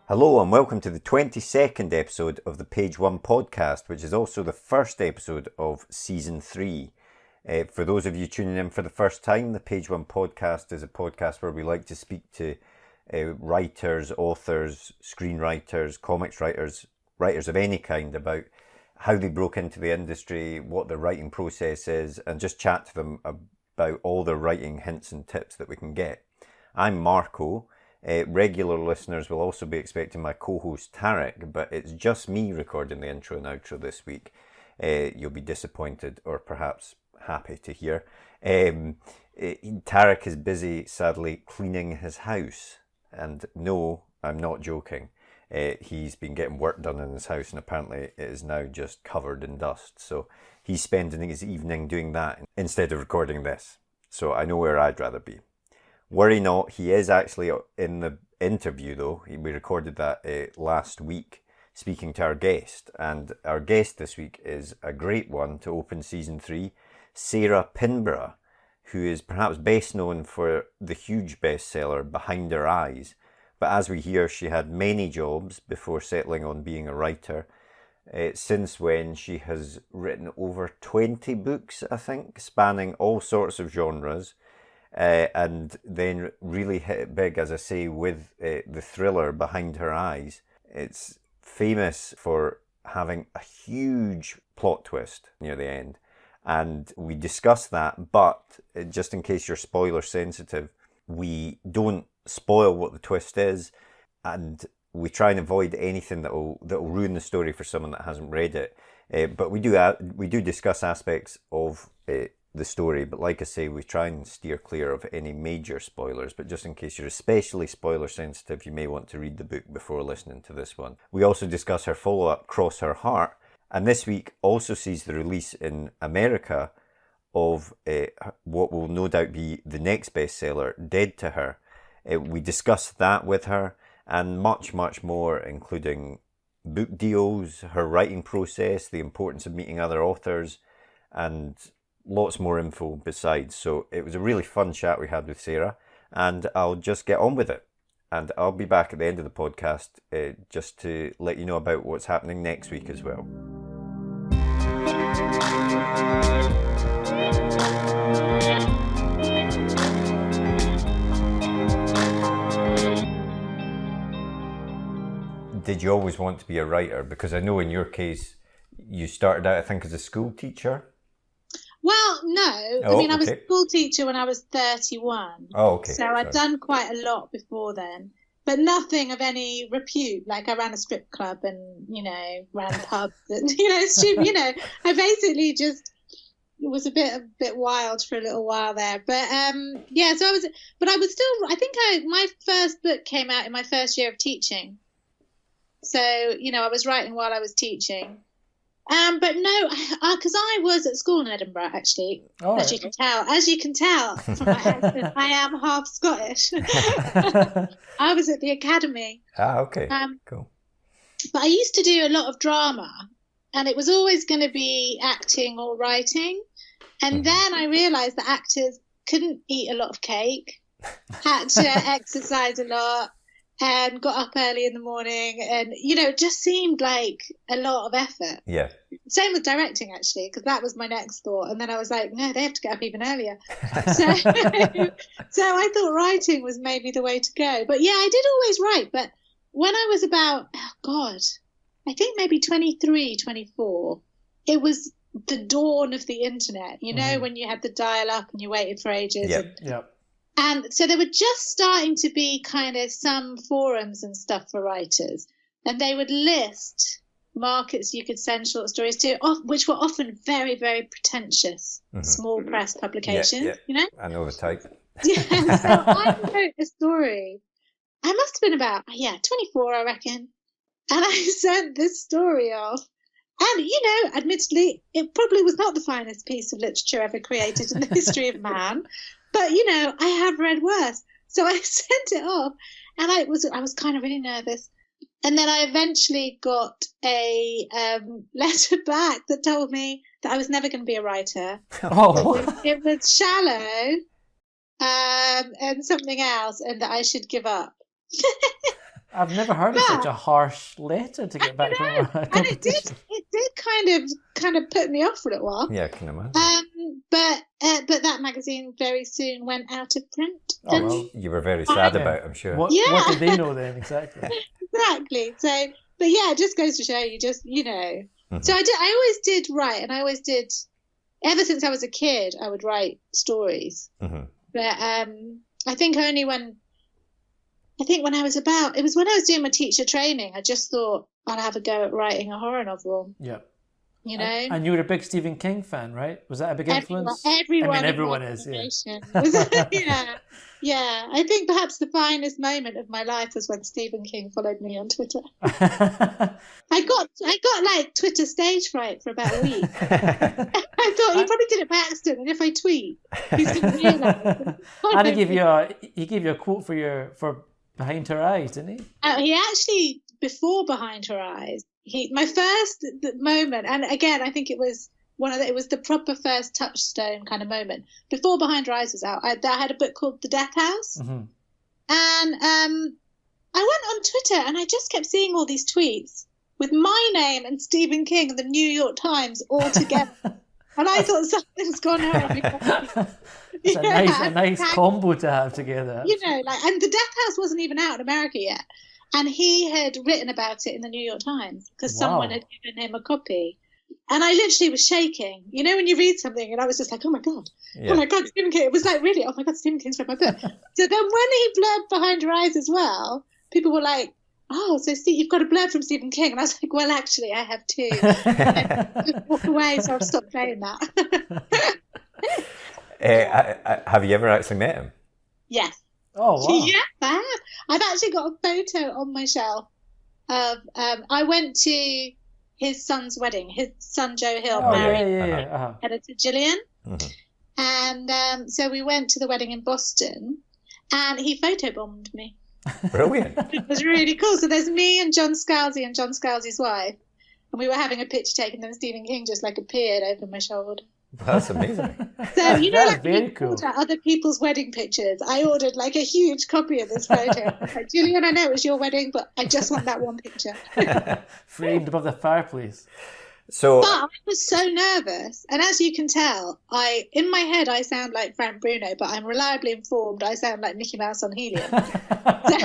Hello and welcome to the 22nd episode of the Page One podcast, which is also the first episode of Season 3. For those of you tuning in for the first time, the Page One podcast is a podcast where we like to speak to writers, authors, screenwriters, comics writers, writers of any kind about how they broke into the industry, what their writing process is, and just chat to them about all their writing hints and tips that we can get. I'm Marco. Regular listeners will also be expecting my co-host Tarek, but it's just me recording the intro and outro this week. You'll be disappointed or perhaps happy to hear. Tarek is busy, sadly, cleaning his house. And no, I'm not joking. He's been getting work done in his house and apparently it is now just covered in dust. So he's spending his evening doing that instead of recording this. So I know where I'd rather be. Worry not, he is actually in the interview though. We recorded that last week, speaking to our guest. And our guest this week is a great one to open Season 3, Sarah Pinborough, who is perhaps best known for the huge bestseller Behind Her Eyes. But as we hear, she had many jobs before settling on being a writer. Since when she has written over 20 books, I think, spanning all sorts of genres. And then really hit it big, as I say, with the thriller Behind Her Eyes. It's famous for having a huge plot twist near the end. And we discuss that, but just in case you're spoiler sensitive, we don't spoil what the twist is, and we try and avoid anything that will ruin the story for someone that hasn't read it. But we do discuss aspects of the story, but like I say, we try and steer clear of any major spoilers, but just in case you're especially spoiler sensitive, you may want to read the book before listening to this one. We also discuss her follow-up, Cross Her Heart, and this week also sees the release in America of what will no doubt be the next bestseller, Dead to Her. We discussed that with her, and much, much more, including book deals, her writing process, the importance of meeting other authors, and lots more info besides. So it was a really fun chat we had with Sarah, and I'll just get on with it. And I'll be back at the end of the podcast just to let you know about what's happening next week as well. Did you always want to be a writer? Because I know in your case, you started out, I think, as a school teacher. Well, no. I mean, I was a school teacher when I was 31. Oh, okay. So I'd done quite a lot before then, but nothing of any repute. Like I ran a strip club and, ran pubs and, I basically just was a bit wild for a little while there. But, so I was still, my first book came out in my first year of teaching. So, I was writing while I was teaching. But no, because I was at school in Edinburgh, actually, as you can tell from my accent, I am half Scottish. I was at the academy. Okay, cool. But I used to do a lot of drama, and it was always going to be acting or writing. And then I realised that actors couldn't eat a lot of cake, had to exercise a lot, and got up early in the morning, and it just seemed like a lot of effort. Yeah. Same with directing, actually, because that was my next thought. And then I was like, no, they have to get up even earlier. So I thought writing was maybe the way to go. But yeah, I did always write. But when I was about, I think maybe 23, 24, it was the dawn of the internet. When you had the dial-up and you waited for ages. Yep. And so there were just starting to be kind of some forums and stuff for writers. And they would list markets you could send short stories to, which were often very, very pretentious, small press publications, I know the type. So I wrote a story. I must have been about, 24, I reckon. And I sent this story off. And, admittedly, it probably was not the finest piece of literature ever created in the history of man. But, I have read worse. So I sent it off, and I was kind of really nervous. And then I eventually got a letter back that told me that I was never going to be a writer. It was shallow and something else, and that I should give up. I've never heard of such a harsh letter to get back from a competition. And it did kind of put me off for a little while. Yeah, I can imagine. But that magazine very soon went out of print. Oh, well. You were very sad about it, I'm sure. What did they know then, exactly? Exactly. So, but yeah, it just goes to show you just, Mm-hmm. So I always did write, and I always did, ever since I was a kid, I would write stories. Mm-hmm. But I think when I was when I was doing my teacher training, I just thought I'd have a go at writing a horror novel. Yeah. And you were a big Stephen King fan, right? Was that a big influence? Everyone is, yeah. Yeah. I think perhaps the finest moment of my life was when Stephen King followed me on Twitter. I got like Twitter stage fright for about a week. I thought he probably did it by accident, and if I tweet, he's going to realise. And he gave you a quote for Behind Her Eyes, didn't he? He actually, before Behind Her Eyes, my first moment, and again, I think it was it was the proper first touchstone kind of moment. Before Behind Her Eyes was out, I had a book called The Death House. Mm-hmm. And I went on Twitter and I just kept seeing all these tweets with my name and Stephen King and the New York Times all together. And I thought something's gone wrong. It's a nice combo to have together. And The Death House wasn't even out in America yet. And he had written about it in the New York Times because someone had given him a copy. And I literally was shaking. You know, when you read something, and I was just like, oh my God, Stephen King. It was like, really, oh my God, Stephen King's read my book. So then when he blurbed Behind Her Eyes as well, people were like, oh, so Steve, you've got a blurb from Stephen King. And I was like, well, actually, I have too. And just walk away, so I've stopped playing that. Have you ever actually met him? Yes. Oh, wow. Yeah, I have. I've actually got a photo on my shelf of, I went to his son's wedding. His son, Joe Hill, married editor Gillian. Mm-hmm. And so we went to the wedding in Boston, and he photobombed me. Brilliant. It was really cool. So there's me and John Scalzi and John Scalzi's wife, and we were having a picture taken, and then Stephen King just like appeared over my shoulder. That's amazing. So like very cool. Other people's wedding pictures, I ordered like a huge copy of this photo. I was like, Julian, I know it was your wedding, but I just want that one picture. Framed above the fireplace. But I was so nervous, and as you can tell, in my head I sound like Frank Bruno, but I'm reliably informed I sound like Mickey Mouse on helium. So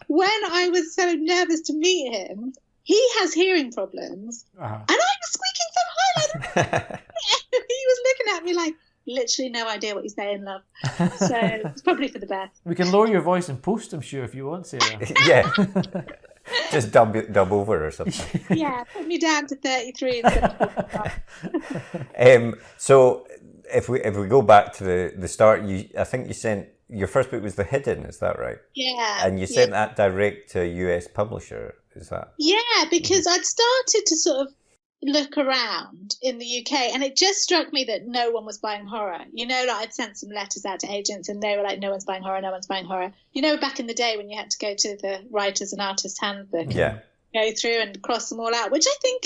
when I was so nervous to meet him, he has hearing problems, and I was squeaking so high. He was looking at me like, literally no idea what he's saying, love. So it's probably for the best. We can lower your voice in post, I'm sure, if you want, Sarah. Yeah. Just dub over or something. Yeah, put me down to 33 instead of So if we go back to the start, I think you sent your first book was The Hidden, is that right? Yeah. And you sent that direct to a US publisher, is that? Yeah, because I'd started to sort of look around in the UK, and it just struck me that no one was buying horror. I'd sent some letters out to agents, and they were like, no one's buying horror, no one's buying horror. Back in the day when you had to go to the Writers and Artists Handbook and go through and cross them all out, which I think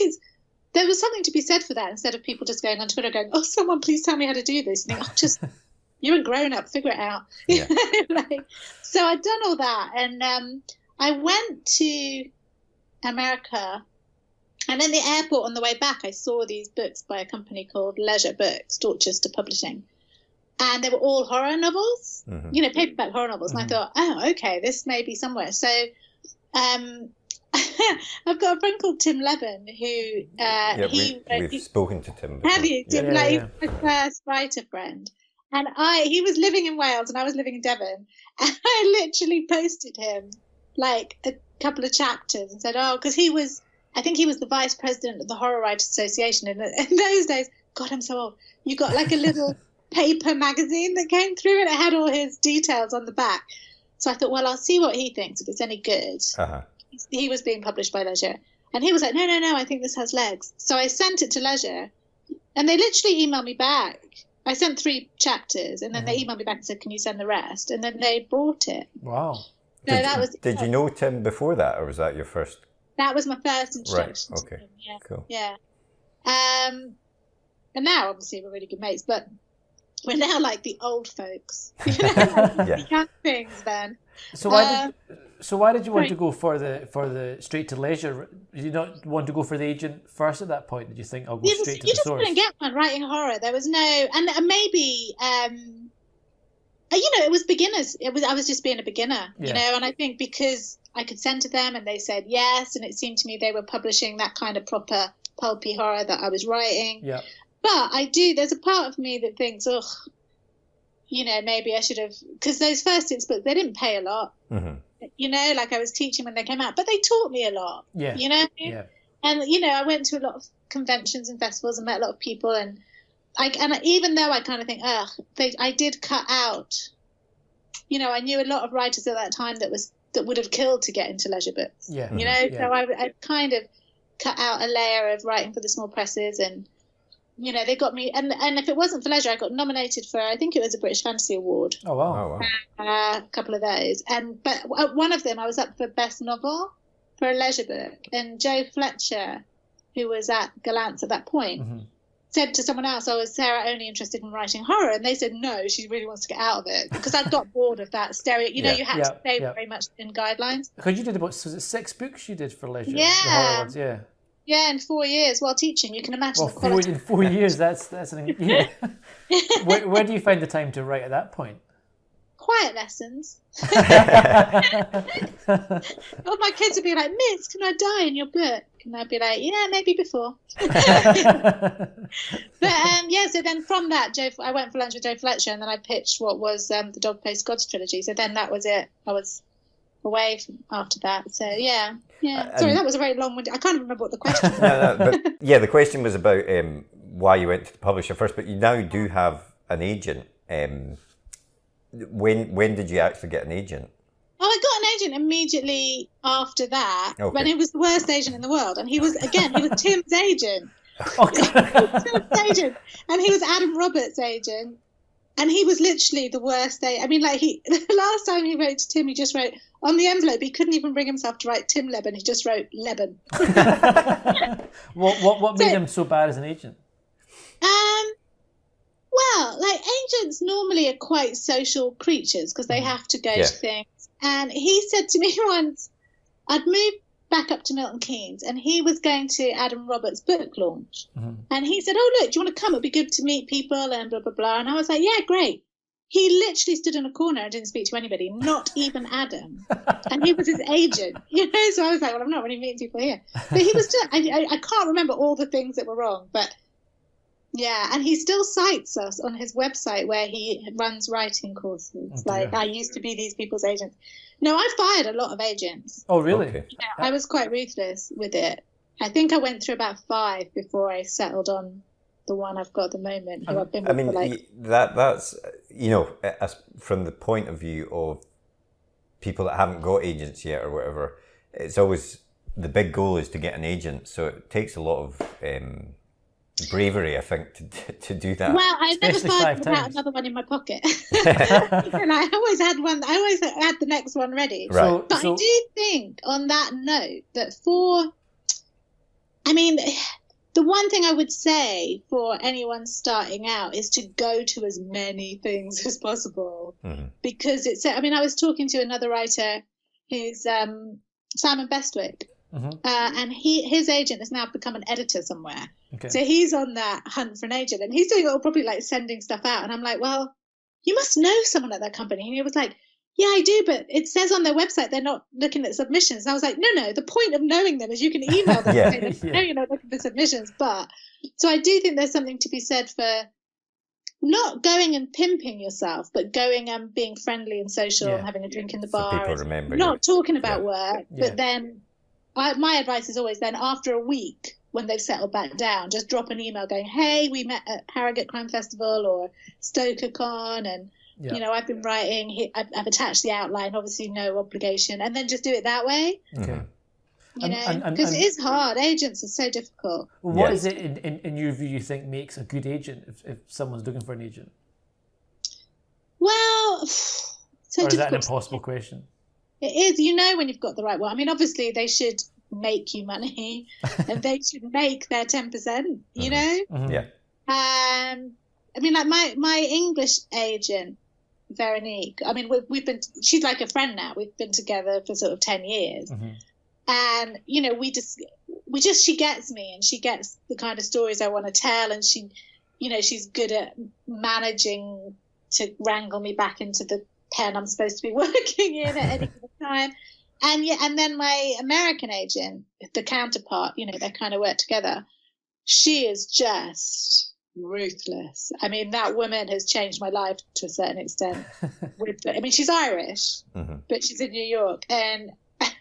there was something to be said for that, instead of people just going on Twitter going, oh, someone please tell me how to do this. You think, you're a grown up, figure it out. Yeah. So I'd done all that, and I went to America. And in the airport on the way back, I saw these books by a company called Leisure Books, Dorchester Publishing. And they were all horror novels, paperback horror novels. Mm-hmm. And I thought, oh, okay, this may be somewhere. So I've got a friend called Tim Levin who... we've spoken to Tim before. Have you? Tim, he's my first writer friend. And he was living in Wales and I was living in Devon. And I literally posted him like a couple of chapters and said, because I think he was the vice president of the Horror Writers Association. And in those days, God, I'm so old. You got like a little paper magazine that came through and it had all his details on the back. So I thought, well, I'll see what he thinks, if it's any good. Uh-huh. He was being published by Leisure. And he was like, no, I think this has legs. So I sent it to Leisure and they literally emailed me back. I sent 3 chapters and then they emailed me back and said, can you send the rest? And then they bought it. Wow. So that was. Did you know Tim before that, or was that your first? That was my first introduction. Right. Okay. To him. Yeah. Cool. Yeah. And now obviously we're really good mates, but we're now like the old folks, like the young things then. So why did you want to go for the straight to leisure? Did you not want to go for the agent first at that point? Did you think I'll go straight to the source? You just couldn't get one writing horror. There was no, and maybe it was beginners. I was just being a beginner, and I think because I could send to them and they said yes, and it seemed to me they were publishing that kind of proper pulpy horror that I was writing. Yeah. But there's a part of me that thinks, maybe I should have, because those first 6 books, they didn't pay a lot. Mm-hmm. Like I was teaching when they came out, but they taught me a lot. Yeah. Yeah. And, I went to a lot of conventions and festivals and met a lot of people. And even though I kind of think, I did cut out, I knew a lot of writers at that time that would have killed to get into leisure books. Yeah. So I kind of cut out a layer of writing for the small presses, and they got me, and if it wasn't for leisure, I got nominated for, I think it was a British Fantasy Award. Oh wow! A couple of those, but one of them I was up for best novel for a leisure book, and Joe Fletcher, who was at Gallant's at that point, said to someone else, "Oh, is Sarah only interested in writing horror?" And they said, "No, she really wants to get out of it," because I'd got bored of that stereo. You had to stay very much in guidelines. Because you did was it 6 books you did for leisure? Yeah. The horror ones, yeah. Yeah, in 4 years while teaching, you can imagine. Well, in 4 years, that's yeah. Where do you find the time to write at that point? Quiet lessons. All my kids would be like, "Miss, can I die in your book?" And I'd be like, "Yeah, maybe before." But so then from that, I went for lunch with Joe Fletcher, and then I pitched what was the Dog Face Gods trilogy. So then that was it. I was away after that. So yeah. Sorry, that was a very long-winded. I can't remember what the question was. But the question was about why you went to the publisher first. But you now do have an agent. When did you actually get an agent? Oh, I got an agent immediately after that, when he was the worst agent in the world, and he was Tim's agent. Tim's agent, and he was Adam Roberts' agent, and he was literally the worst. The last time he wrote to Tim, he just wrote on the envelope. He couldn't even bring himself to write Tim Leben. He just wrote Leben. What made him so bad as an agent? Well, agents normally are quite social creatures because they have to go to things. And he said to me once, I'd moved back up to Milton Keynes, and he was going to Adam Roberts' book launch. Mm-hmm. And he said, "Oh, look, do you want to come? It'd be good to meet people and blah, blah, blah." And I was like, "Yeah, great." He literally stood in a corner and didn't speak to anybody, not even Adam. And he was his agent, So I was like, well, I'm not really meeting people here. But he was still, I can't remember all the things that were wrong, but yeah. And he still cites us on his website where he runs writing courses. I used to be these people's agents. No, I fired a lot of agents. Oh, really? Okay. Yeah, I was quite ruthless with it. I think I went through about 5 before I settled on the one I've got at the moment. Who I've been with for that's as from the point of view of people that haven't got agents yet or whatever. It's always the big goal is to get an agent. So it takes a lot of bravery, I think, to do that. Well, I never fired without another one in my pocket. And I always had one. I always had the next one ready. Right. But I do think, on that note, that the one thing I would say for anyone starting out is to go to as many things as possible. Mm-hmm. Because I was talking to another writer who's Simon Bestwick. Mm-hmm. And his agent has now become an editor somewhere. Okay. So he's on that hunt for an agent, and he's doing it all, probably sending stuff out. And I'm like, well, you must know someone at that company. And he was like, yeah, I do, but it says on their website they're not looking at submissions. And I was like, no, the point of knowing them is you can email them and say, no, you're not looking for submissions. But so I do think there's something to be said for not going and pimping yourself, but going and being friendly and social and having a drink in the bar. People remember not talking about work, but then my advice is always then after a week, when they've settled back down, just drop an email going, hey, we met at Harrogate Crime Festival or StokerCon, and I've been writing, I've attached the outline, obviously no obligation, and then just do it that way. Okay. Because it is hard. Agents are so difficult. Well, what is it in your view you think makes a good agent if someone's looking for an agent? Well, or is that an impossible question? It is, you know, when you've got the right one. I mean, obviously they should make you money and they should make their 10%, you know? Mm-hmm. Yeah. I mean, like my English agent, Veronique, I mean, she's like a friend now. We've been together for sort of 10 years. Mm-hmm. And, you know, she gets me, and she gets the kind of stories I want to tell. And she, you know, she's good at managing to wrangle me back into the pen I'm supposed to be working in at any given time. And then my American agent, the counterpart, you know, they kind of work together. She is just ruthless. I mean, that woman has changed my life to a certain extent. I mean, she's Irish, but she's in New York, and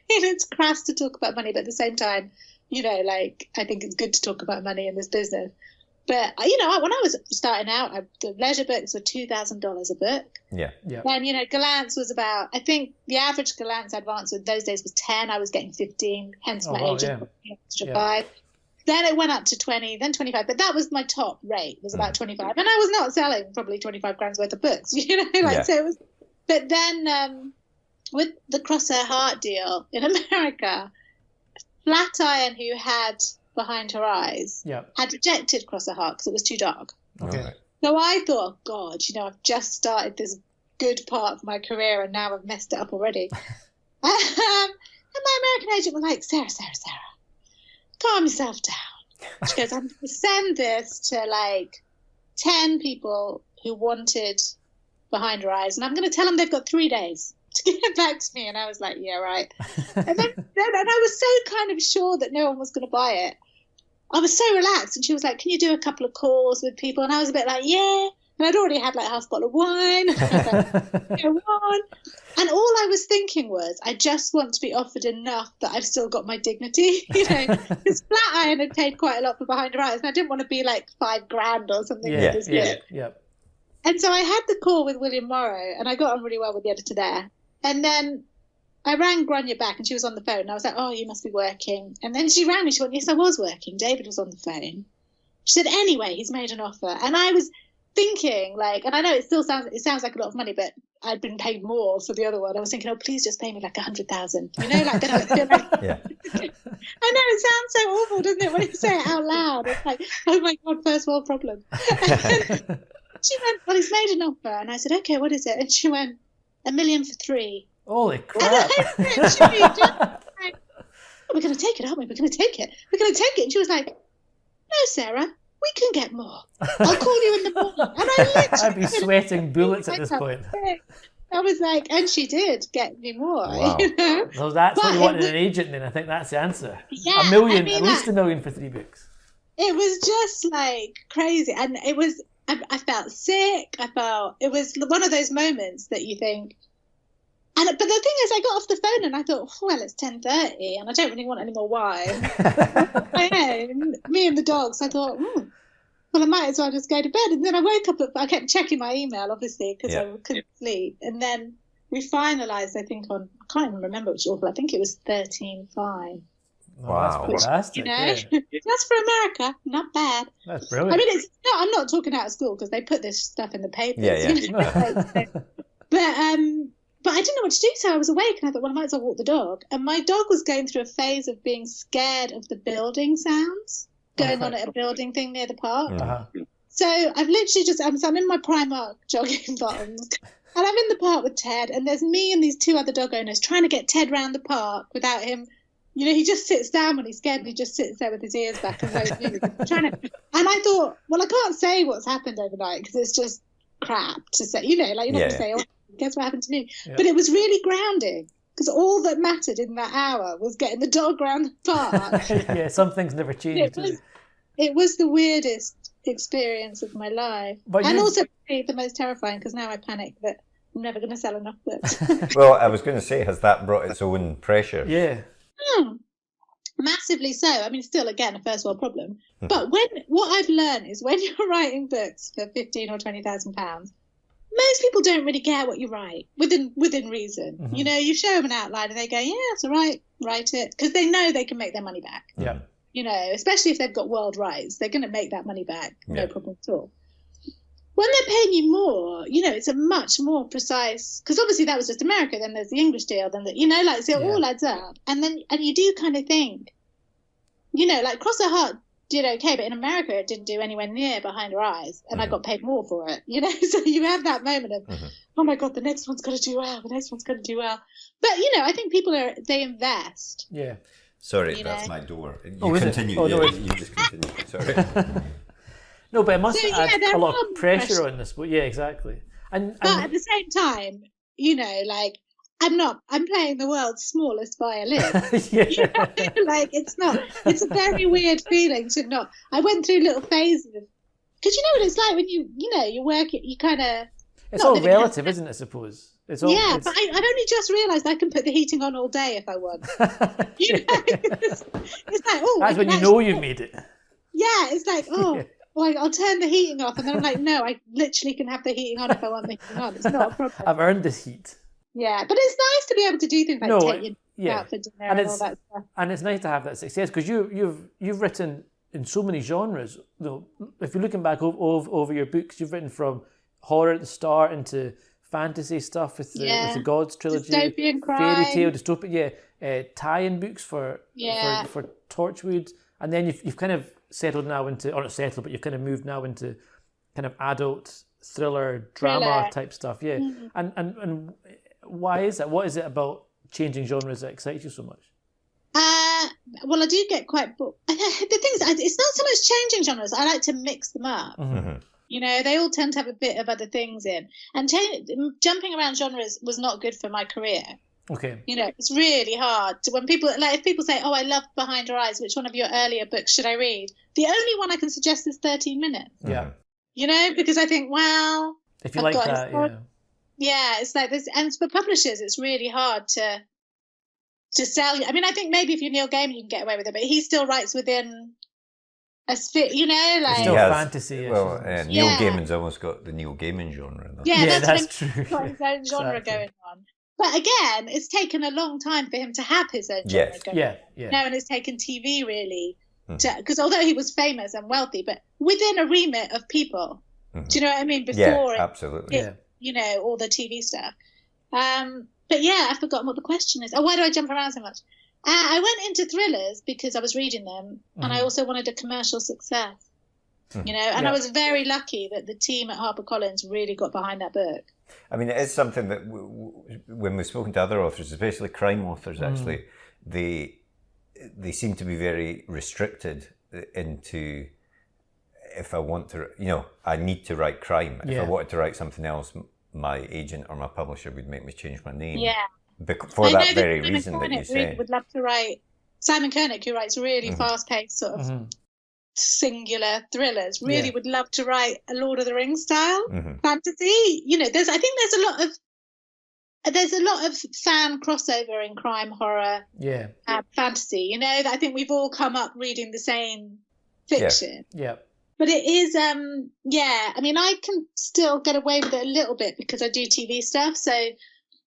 it's crass to talk about money, but at the same time, you know, like, I think it's good to talk about money in this business. But, you know, when I was starting out, the leisure books were $2,000 a book. Yeah. And, you know, Gallant's was about, I think the average Gallant's advance in those days was 10. I was getting 15, hence my agent put me extra 5. Then it went up to 20, then 25. But that was my top rate, was about 25. And I was not selling probably 25 grand's worth of books, you know, like, so it was. But then with the Crosshair Heart deal in America, Flatiron, who had Behind Her Eyes, had rejected Crosshair Heart because it was too dark. Okay. So I thought, oh, God, you know, I've just started this good part of my career and now I've messed it up already. And my American agent was like, Sarah, calm yourself down. She goes, I'm going to send this to like 10 people who wanted Behind Her Eyes, and I'm going to tell them they've got 3 days to get back to me. And I was like, yeah, right. And then I was so kind of sure that no one was going to buy it. I was so relaxed, and she was like, can you do a couple of calls with people? And I was a bit like, yeah. And I'd already had like half a bottle of wine. And all I was thinking was, I just want to be offered enough that I've still got my dignity. You know, because Flatiron had paid quite a lot for Behind Her Eyes, and I didn't want to be like $5,000 or something. Yeah. And so I had the call with William Morrow, and I got on really well with the editor there. And then I rang Grania back, and she was on the phone. And I was like, oh, you must be working. And then she rang me. She went, yes, I was working. David was on the phone. She said, anyway, he's made an offer. And I was thinking, like, and I know it sounds like a lot of money, but I'd been paid more for the other one. I was thinking, oh, please just pay me like 100,000. You know, like, then I feel like, Yeah. I know it sounds so awful, doesn't it, when you say it out loud? It's like, oh my God, first world problem. She went, well, he's made an offer. And I said, okay, what is it? And she went, $1 million for 3. Holy crap. We're going to take it, aren't we? We're going to take it. And she was like, no, Sarah, we can get more. I'll call you in the morning. And I'd be sweating bullets at this point. I was like, and she did get me more. Wow. You know? So that's what you wanted an agent then. I think that's the answer. Yeah, $1 million, I mean, at least $1 million for 3 books. It was just like crazy. And it was, I felt sick. It was one of those moments that you think, but the thing is, I got off the phone and I thought, well, it's 10:30 and I don't really want any more wine. I know, me and the dogs. I thought, well, I might as well just go to bed. And then I woke up, I kept checking my email, obviously, because I couldn't sleep. And then we finalised, I think, I can't even remember which author. I think it was 13.5. Wow, that's fantastic. You know, that's for America, not bad. That's brilliant. I mean, I'm not talking out of school because they put this stuff in the papers. Yeah. You know? But I didn't know what to do, so I was awake and I thought, well, I might as well walk the dog. And my dog was going through a phase of being scared of the building sounds going on at a building thing near the park. Uh-huh. So I've literally I'm in my Primark jogging bottoms, and I'm in the park with Ted, and there's me and these 2 other dog owners trying to get Ted round the park without him. You know, he just sits down when he's scared, and he just sits there with his ears back and trying to. And I thought, well, I can't say what's happened overnight because it's just crap to say. You know, like you're not going to say, oh, guess what happened to me? Yeah. But it was really grounding because all that mattered in that hour was getting the dog around the park. Yeah, some things never change. It was the weirdest experience of my life, and also the most terrifying because now I panic that I'm never going to sell enough books. Well, I was going to say, has that brought its own pressure? Yeah. Massively so. I mean, still, again, a first world problem. But what I've learned is when you're writing books for £15,000 or £20,000, most people don't really care what you write within reason. Mm-hmm. You know, you show them an outline and they go, yeah, it's all right, write it, because they know they can make their money back. Yeah. You know, especially if they've got world rights, they're going to make that money back, no problem at all. when they're paying you more, it's a much more precise, because obviously that was just America, then there's the English deal, then so it all adds up. And you do kind of think, like Cross Her Heart did okay, but in America it didn't do anywhere near Behind Her Eyes, and I got paid more for it, so you have that moment of, oh my God, the next one's got to do well, But, I think people they invest. Yeah. Sorry, that's my door. You continue. Oh, no, you just continue. Sorry. No, but it must add a lot of pressure on this. But yeah, exactly. But at the same time, I'm playing the world's smallest violin. It's a very weird feeling to not. I went through little phases of, because what it's like when you work it, you kind of. It's all relative, isn't it? I suppose. But I've only just realised I can put the heating on all day if I want. It's like, that's when you know you've made it. Yeah, it's like, I'll turn the heating off, and then I'm like, no, I literally can have the heating on if I want the heating on. It's not a problem. I've earned this heat. Yeah, but it's nice to be able to do things like take you out for dinner and all that stuff. And it's nice to have that success, because you've written in so many genres. If you're looking back over your books, you've written from horror at the start into fantasy stuff with the Gods trilogy, dystopian crime, fairy tale, dystopian, tie-in books for Torchwood, and then you've kind of settled now into, or not settled, but you've kind of moved now into kind of adult thriller drama type stuff. Yeah, and why is that? What is it about changing genres that excites you so much? Well, I do get quite bored. The thing is, it's not so much changing genres. I like to mix them up. They all tend to have a bit of other things in. And jumping around genres was not good for my career. Okay. It's really hard when if people say, oh, I love Behind Her Eyes, which one of your earlier books should I read? The only one I can suggest is 13 Minutes. Yeah. Because I think, well, if you like that, yeah, it's like this. And for publishers, it's really hard to sell you. I mean, I think maybe if you're Neil Gaiman, you can get away with it, but he still writes within a sphere, it's still fantasy. Well, Neil Gaiman's almost got the Neil Gaiman genre. That's true. He's got his own genre going on. But again, it's taken a long time for him to have his own genre going on. And it's taken TV really, because although he was famous and wealthy, but within a remit of people. Do you know what I mean? Before absolutely. All the TV stuff. But I've forgotten what the question is. Oh, why do I jump around so much? I went into thrillers because I was reading them, and I also wanted a commercial success. And I was very lucky that the team at HarperCollins really got behind that book. I mean, it is something that when we've spoken to other authors, especially crime authors, actually, they seem to be very restricted into, if I want to, I need to write crime. If I wanted to write something else, my agent or my publisher would make me change my name. Yeah. For that very reason that you say. Really would love to write. Simon Koenig, who writes really fast-paced sort of singular thrillers, really would love to write a Lord of the Rings style fantasy. I think there's a lot of fan crossover in crime, horror, fantasy. I think we've all come up reading the same fiction. Yeah. But it is, I mean, I can still get away with it a little bit because I do TV stuff. So,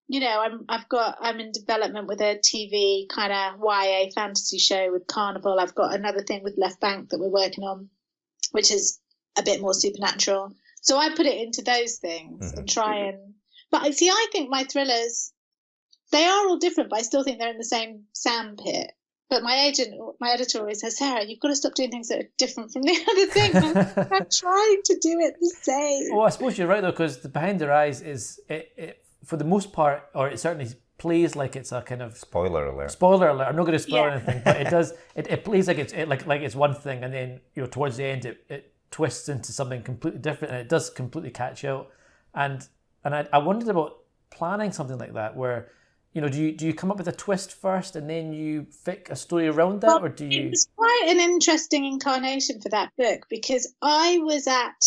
I'm in development with a TV kind of YA fantasy show with Carnival. I've got another thing with Left Bank that we're working on, which is a bit more supernatural. So I put it into those things and try and, but I think my thrillers, they are all different, but I still think they're in the same sandpit. But my editor always says, Sarah, you've got to stop doing things that are different from the other thing. I'm trying to do it the same. Well, I suppose you're right, though, because the Behind Their Eyes is, it, for the most part, or it certainly plays like it's a kind of... Spoiler alert. I'm not going to spoil anything, but it does, it plays like it's one thing, and then, towards the end, it twists into something completely different, and it does completely catch you out. And I wondered about planning something like that, where... do you come up with a twist first and then you fic a story around that, or do you? It was quite an interesting incarnation for that book because I was at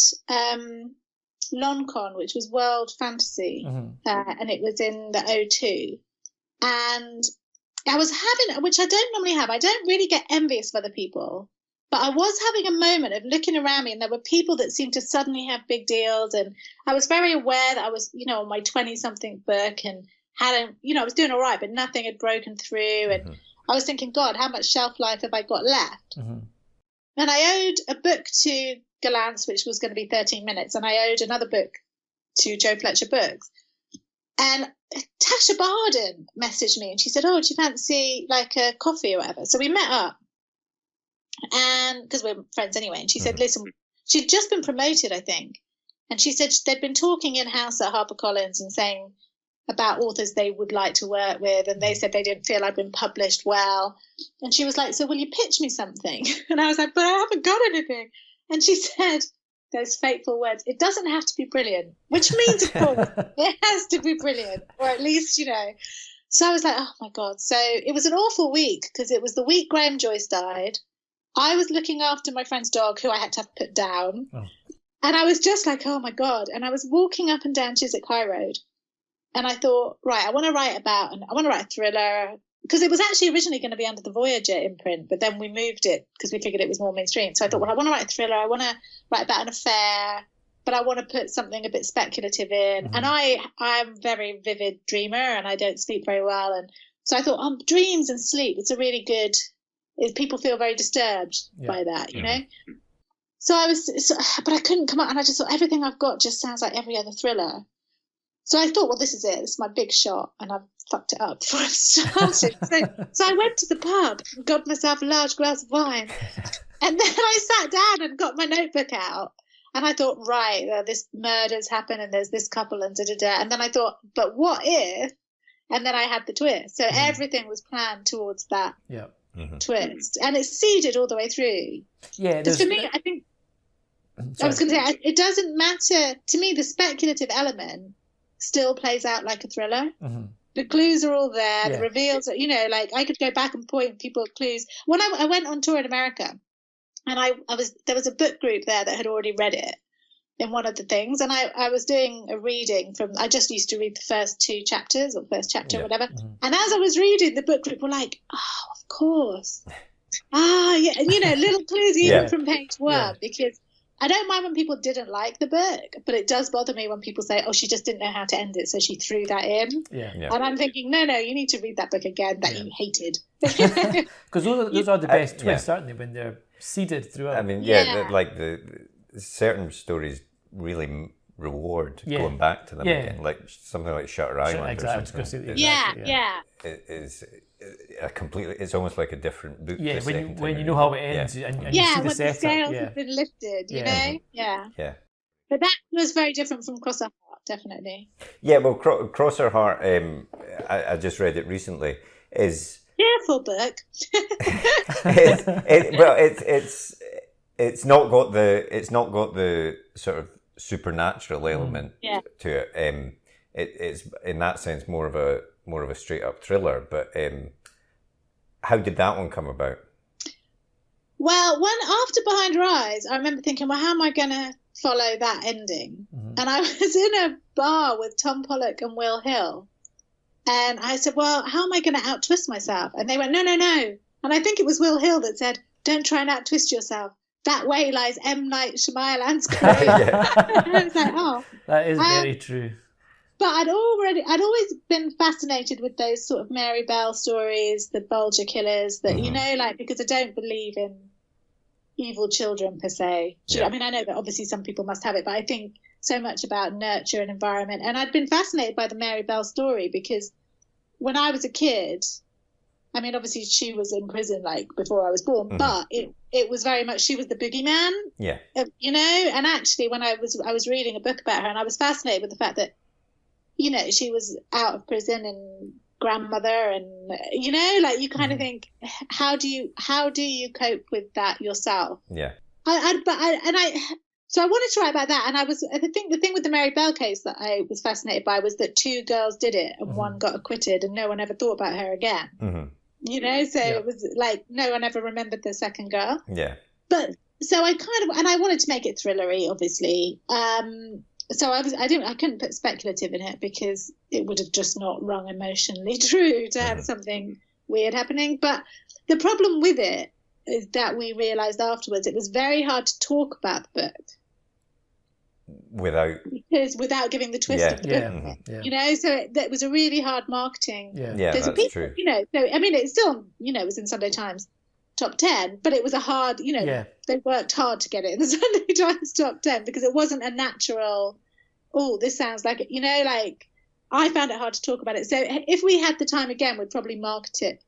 LonCon, which was World Fantasy, and it was in the O2, and I was having, which I don't normally have. I don't really get envious of other people, but I was having a moment of looking around me, and there were people that seemed to suddenly have big deals, and I was very aware that I was, on my 20-something book and. I was doing all right, but nothing had broken through. And I was thinking, God, how much shelf life have I got left? And I owed a book to Galance, which was going to be 13 minutes, and I owed another book to Joe Fletcher Books. And Tasha Barden messaged me and she said, oh, do you fancy like a coffee or whatever? So we met up, and because we're friends anyway, and she said, listen, she'd just been promoted, I think. And she said they'd been talking in-house at HarperCollins and saying about authors they would like to work with, and they said they didn't feel I'd been published well. And she was like, so will you pitch me something? And I was like, but I haven't got anything. And she said those fateful words, it doesn't have to be brilliant, which means, of course, it has to be brilliant, or at least, you know. So I was like, oh, my God. So it was an awful week because it was the week Graham Joyce died. I was looking after my friend's dog, who I had to have put down. Oh. And I was just like, oh, my God. And I was walking up and down Chiswick High Road. And I thought, right, I want to write a thriller, because it was actually originally going to be under the Voyager imprint, but then we moved it because we figured it was more mainstream. So I thought, well, I want to write a thriller. I want to write about an affair, but I want to put something a bit speculative in. And I'm a very vivid dreamer, and I don't sleep very well. And so I thought, dreams and sleep, it's a really good, people feel very disturbed by that, you know? So but I couldn't come up, and I just thought, everything I've got just sounds like every other thriller. So I thought, well, this is it. This is my big shot, and I've fucked it up before I've started. So I went to the pub and got myself a large glass of wine. And then I sat down and got my notebook out. And I thought, right, this murder's happened, and there's this couple, and da-da-da. And then I thought, but what if? And then I had the twist. So everything was planned towards that twist. And it seeded all the way through. Yeah. Because for me, I think, I was going to say, it doesn't matter. To me, the speculative element still plays out like a thriller. The clues are all there. The reveals are, you know, like I could go back and point people at clues. When I went on tour in America, and there was a book group there that had already read it in one of the things, and I was doing a reading I just used to read the first two chapters, or first chapter or whatever. And as I was reading, the book group were like, oh, of course. Yeah, and you know, little clues even from page one, because I don't mind when people didn't like the book, but it does bother me when people say, oh, she just didn't know how to end it, so she threw that in. And I'm thinking, no, you need to read that book again that you hated. Because those are the best twists, aren't they, when they're seeded throughout? I mean, like the certain stories really reward going back to them again, like something like Shutter Island or something. It's almost like a different book. Yeah, when you know how it ends and you see the setup. The scales have been lifted, you know? Yeah. But that was very different from Cross Her Heart, definitely. Yeah, well, Cross Her Heart, I just read it recently, is... Careful book. It's not got the sort of supernatural element to it. It's in that sense more of a straight up thriller. But how did that one come about? Well, after Behind Her Eyes, I remember thinking, well, how am I going to follow that ending? And I was in a bar with Tom Pollock and Will Hill, and I said, well, how am I going to out-twist myself? And they went, no. And I think it was Will Hill that said, don't try and out-twist yourself. That way lies M. Night Shyamalan's career. And I was like, oh. That is very true. But I'd always been fascinated with those sort of Mary Bell stories, the Bulger killers, that, you know, like, because I don't believe in evil children per se. I mean, I know that obviously some people must have it, but I think so much about nurture and environment. And I'd been fascinated by the Mary Bell story because when I was a kid, I mean, obviously she was in prison like before I was born, but it was very much, she was the boogeyman. Yeah. You know, and actually when I was reading a book about her, and I was fascinated with the fact that, you know, she was out of prison and grandmother, and, you know, like you kind of think, how do you cope with that yourself? Yeah. So I wanted to write about that, and I think the thing with the Mary Bell case that I was fascinated by was that two girls did it and one got acquitted and no one ever thought about her again. You know, so it was like no one ever remembered the second girl. Yeah. But so I wanted to make it thrillery, obviously. So I couldn't put speculative in it because it would have just not rung emotionally true to have something weird happening. But the problem with it is that we realised afterwards it was very hard to talk about the book without giving the twist of the book. You know, so that was a really hard marketing. Yeah, that's true. You know, so I mean, it's still, you know, it was in Sunday Times. top 10, but it was a hard, they worked hard to get it in the Sunday Times top 10 because it wasn't a natural, oh, this sounds like it, like I found it hard to talk about it. So if we had the time again, we'd probably market it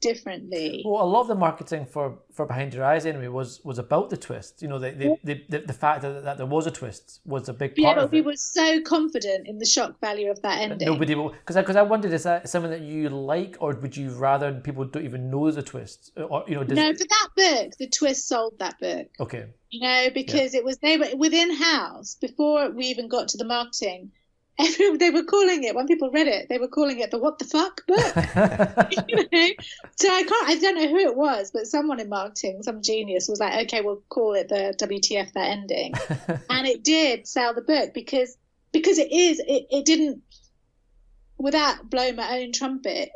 differently. Well, a lot of the marketing for Behind Your Eyes anyway was about the twist. The fact that there was a twist was a big part of it. Yeah, but we were so confident in the shock value of that ending. Nobody will, because I wondered, is that something that you like, or would you rather people don't even know there's a twist? Or no, for that book, the twist sold that book. Okay. Because they were within house before we even got to the marketing. They were calling it, when people read it, they were calling it the what the fuck book. So I don't know who it was, but someone in marketing, some genius was like, okay, we'll call it the WTF that ending. And it did sell the book because it didn't, without blowing my own trumpet,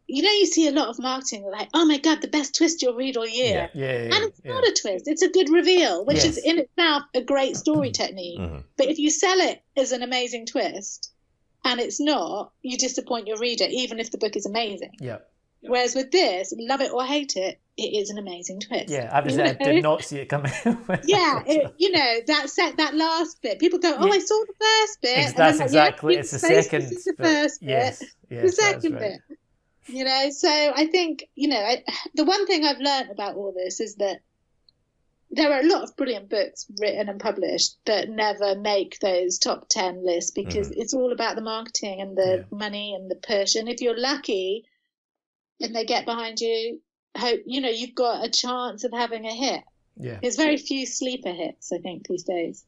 you see a lot of marketing like, oh my God, the best twist you'll read all year. And it's not a twist, it's a good reveal, which is in itself a great story technique. Mm-hmm. But if you sell it as an amazing twist and it's not, you disappoint your reader, even if the book is amazing. Yeah. Whereas with this, love it or hate it, it is an amazing twist. Yeah, obviously I did not see it coming. That last bit, people go, oh, I saw the first bit. That's exactly, it's the second. This is the first bit. Yes, the second bit. So I think, the one thing I've learned about all this is that there are a lot of brilliant books written and published that never make those top 10 lists because it's all about the marketing and the money and the push. And if you're lucky and they get behind you, hope, you've got a chance of having a hit. Yeah. There's very few sleeper hits, I think, these days.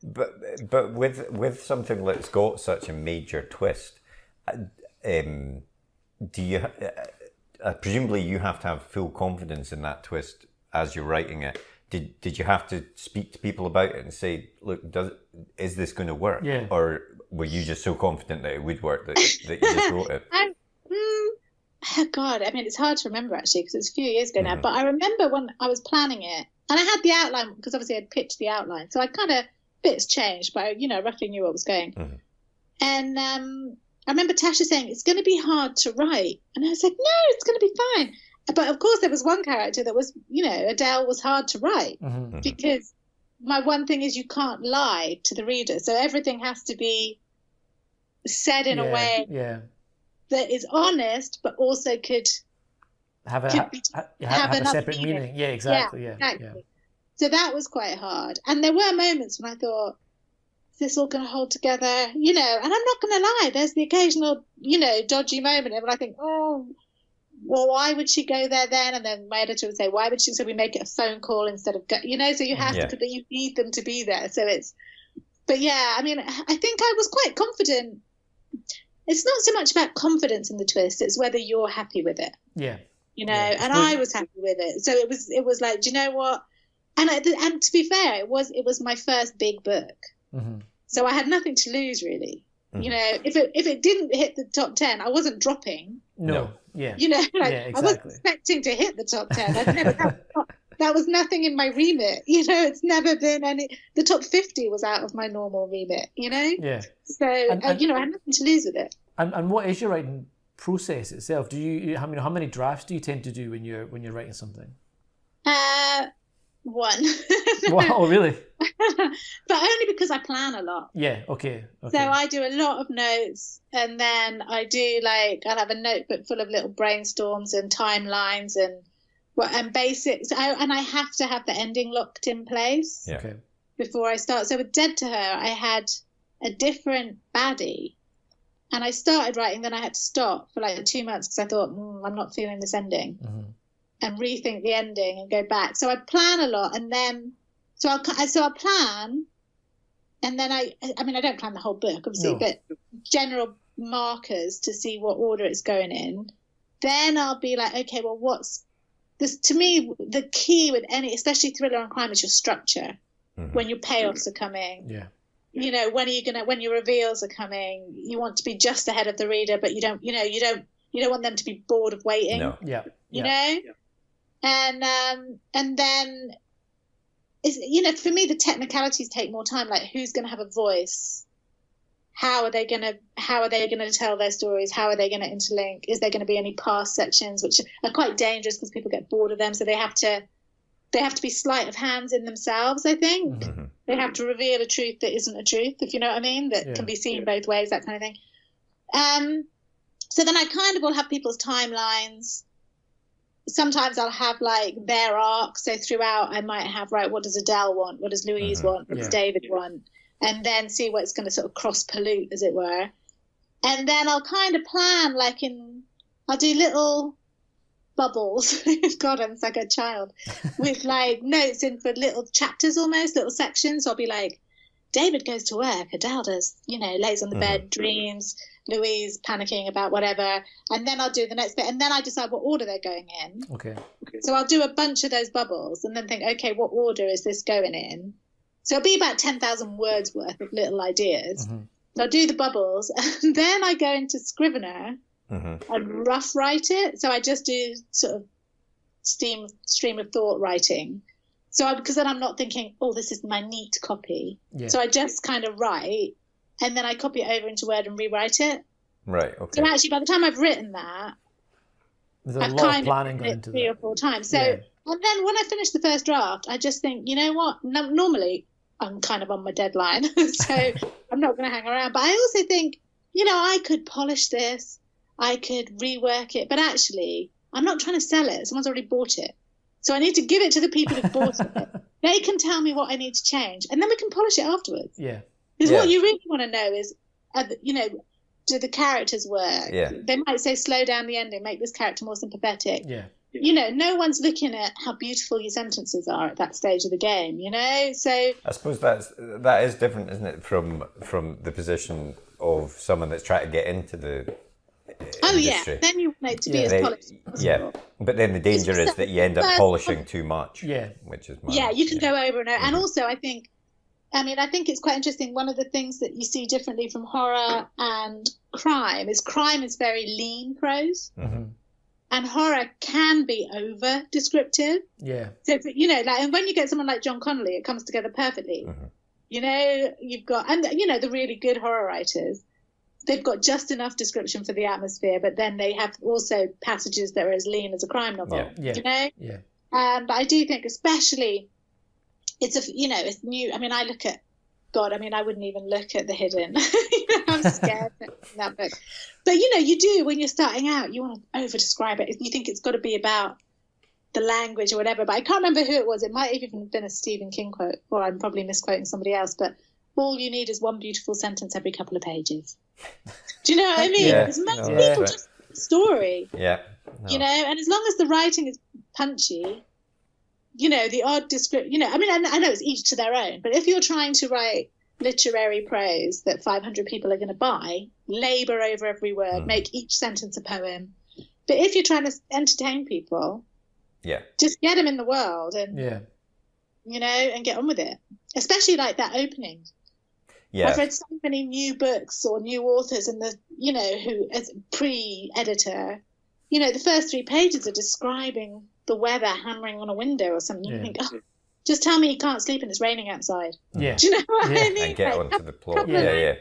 But with something that's got such a major twist, do you presumably you have to have full confidence in that twist as you're writing it? Did you have to speak to people about it and say, look, is this going to work? Yeah. Or were you just so confident that it would work that you just wrote it? God, I mean, it's hard to remember actually because it's a few years ago now. But I remember when I was planning it, and I had the outline because obviously I'd pitched the outline, so I kind of bits changed, but I, roughly knew what was going. And I remember Tasha saying, it's going to be hard to write. And I was like, no, it's going to be fine. But of course, there was one character that was, Adele was hard to write because my one thing is you can't lie to the reader. So everything has to be said in a way that is honest, but also could have a separate meaning. Yeah, exactly. Yeah, exactly. So that was quite hard. And there were moments when I thought, this all going to hold together, and I'm not going to lie, there's the occasional, dodgy moment and I think, oh, well, why would she go there then? And then my editor would say, why would she, so we make it a phone call instead of, so you have to, but you need them to be there. So but yeah, I mean, I think I was quite confident. It's not so much about confidence in the twist, it's whether you're happy with it. Yeah. And I was happy with it. So it was like, do you know what? And to be fair, it was my first big book. So I had nothing to lose, really. If it didn't hit the top 10, I wasn't dropping. No. Yeah. Exactly. I wasn't expecting to hit the top 10. That was nothing in my remit. It's never been any. The top 50 was out of my normal remit. Yeah. So I had nothing to lose with it. And what is your writing process itself? Do you how many drafts do you tend to do when you're writing something? One. Wow, really? But only because I plan a lot. Yeah, okay. So I do a lot of notes, and then I do I'll have a notebook full of little brainstorms and timelines and basics. And I have to have the ending locked in place before I start. So with Dead to Her, I had a different baddie. And I started writing, then I had to stop for 2 months because I thought, I'm not feeling this ending. And rethink the ending and go back. So I plan a lot, and then so I plan, and then I don't plan the whole book obviously, but general markers to see what order it's going in. Then I'll be like, okay, well, what's this? To me, the key with any, especially thriller and crime, is your structure. When your payoffs are coming. Yeah. When your reveals are coming, you want to be just ahead of the reader, but you don't want them to be bored of waiting. No. Yeah. You know. And then it's, for me, the technicalities take more time, like who's going to have a voice, how are they going to tell their stories? How are they going to interlink? Is there going to be any past sections, which are quite dangerous because people get bored of them? So they have to be sleight of hands in themselves, I think. Mm-hmm. They have to reveal a truth that isn't a truth, if you know what I mean, that can be seen both ways, that kind of thing. So then I kind of will have people's timelines. Sometimes I'll have like their arcs. So throughout I might have, right, what does Adele want? What does Louise want? What does David want? And then see what's going to sort of cross-pollute, as it were. And then I'll kind of plan, I'll do little bubbles. God, I'm like a child. With like notes in for little chapters almost, little sections. So I'll be like, David goes to work, Adele does, lays on the bed, dreams, Louise panicking about whatever. And then I'll do the next bit. And then I decide what order they're going in. Okay. So I'll do a bunch of those bubbles and then think, okay, what order is this going in? So it'll be about 10,000 words worth of little ideas. So I'll do the bubbles and then I go into Scrivener and rough write it. So I just do sort of stream of thought writing. So because then I'm not thinking, oh, this is my neat copy. Yeah. So I just kind of write and then I copy it over into Word and rewrite it. Right, okay. So actually by the time I've written that, there's a lot of planning going into that. 3 or 4 times. So and then when I finish the first draft, I just think, you know what? Normally I'm kind of on my deadline, so I'm not going to hang around. But I also think, I could polish this, I could rework it, but actually I'm not trying to sell it. Someone's already bought it. So I need to give it to the people who've bought it. They can tell me what I need to change, and then we can polish it afterwards. Yeah. Because what you really want to know is, do the characters work? Yeah. They might say, slow down the ending, make this character more sympathetic. Yeah. No one's looking at how beautiful your sentences are at that stage of the game, So I suppose that is different, isn't it, from the position of someone that's trying to get into the industry. Yeah. Then you want it to be as polished as possible. Yeah, but then the danger is that you end up polishing too much. Yeah, which is you can go over and over. And also, I think it's quite interesting. One of the things that you see differently from horror and crime is very lean prose. And horror can be over descriptive. Yeah. So, and when you get someone like John Connolly, it comes together perfectly. You've got, and the really good horror writers, they've got just enough description for the atmosphere, but then they have also passages that are as lean as a crime novel. Yeah. But I do think, especially, it's new. I mean, I look at, God, I wouldn't even look at The Hidden. I'm scared of that book. But, you do, when you're starting out, you want to over-describe it. You think it's got to be about the language or whatever. But I can't remember who it was. It might have even been a Stephen King quote, or I'm probably misquoting somebody else. But all you need is one beautiful sentence every couple of pages. Do you know what I mean? Because most people just a story. Yeah. No. And as long as the writing is punchy, the odd description, I know it's each to their own, but if you're trying to write literary prose that 500 people are going to buy, labour over every word, make each sentence a poem. But if you're trying to entertain people, just get them in the world and, and get on with it. Especially like that opening. Yeah. I've read so many new books or new authors and who as pre-editor, the first 3 pages are describing the weather hammering on a window or something. You think, just tell me you can't sleep and it's raining outside. Yeah. Do you know what I mean? And get onto the plot. Yeah.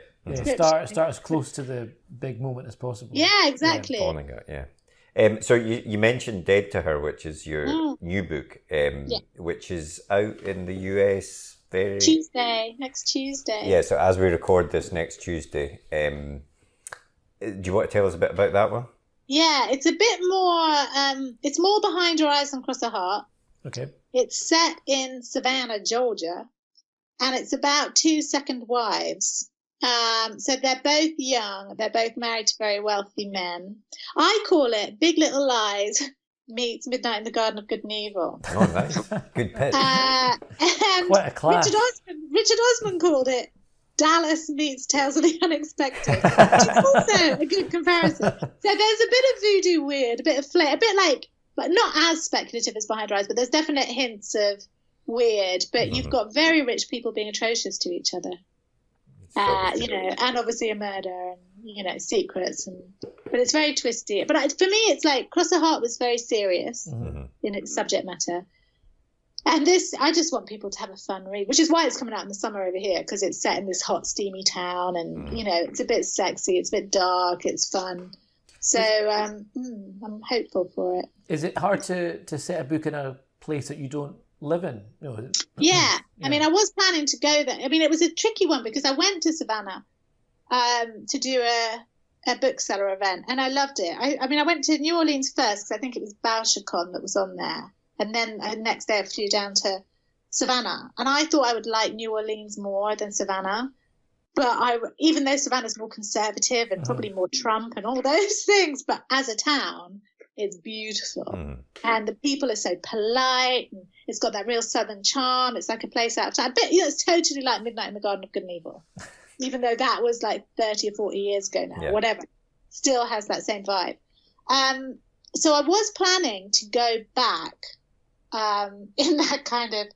Start as close to the big moment as possible. Yeah, exactly. So you mentioned Dead to Her, which is your new book, which is out in the US next Tuesday. Yeah, so as we record this next Tuesday, do you want to tell us a bit about that one? Yeah, it's a bit more, it's more Behind Your Eyes Than Cross a Heart. Okay. It's set in Savannah, Georgia, and it's about 2 second wives. So they're both young, they're both married to very wealthy men. I call it Big Little Lies meets Midnight in the Garden of Good and Evil. Oh, nice. Good pitch. Quite a class. Richard Osman called it Dallas meets Tales of the Unexpected, which is also a good comparison. So there's a bit of voodoo weird, a bit of flair, a bit like, but not as speculative as Behind Your Eyes, but there's definite hints of weird. But you've got very rich people being atrocious to each other, and obviously a murder and secrets, but it's very twisty. But for me, it's like Cross the Heart was very serious in its subject matter, And this, I just want people to have a fun read, which is why it's coming out in the summer over here, because it's set in this hot, steamy town, and it's a bit sexy, it's a bit dark, it's fun. So I'm hopeful for it. Is it hard to set a book in a place that you don't live in? Yeah. I mean, I was planning to go there. I mean, it was a tricky one because I went to Savannah to do a bookseller event, and I loved it. I mean, I went to New Orleans first because I think it was BoucherCon that was on there. And then the next day I flew down to Savannah. And I thought I would like New Orleans more than Savannah. But even though Savannah's more conservative and probably more Trump and all those things, but as a town, it's beautiful. And the people are so polite. And it's got that real Southern charm. It's like a place out of time. But it's totally like Midnight in the Garden of Good and Evil. Even though that was like 30 or 40 years ago now, whatever. Still has that same vibe. So I was planning to go back in that kind of,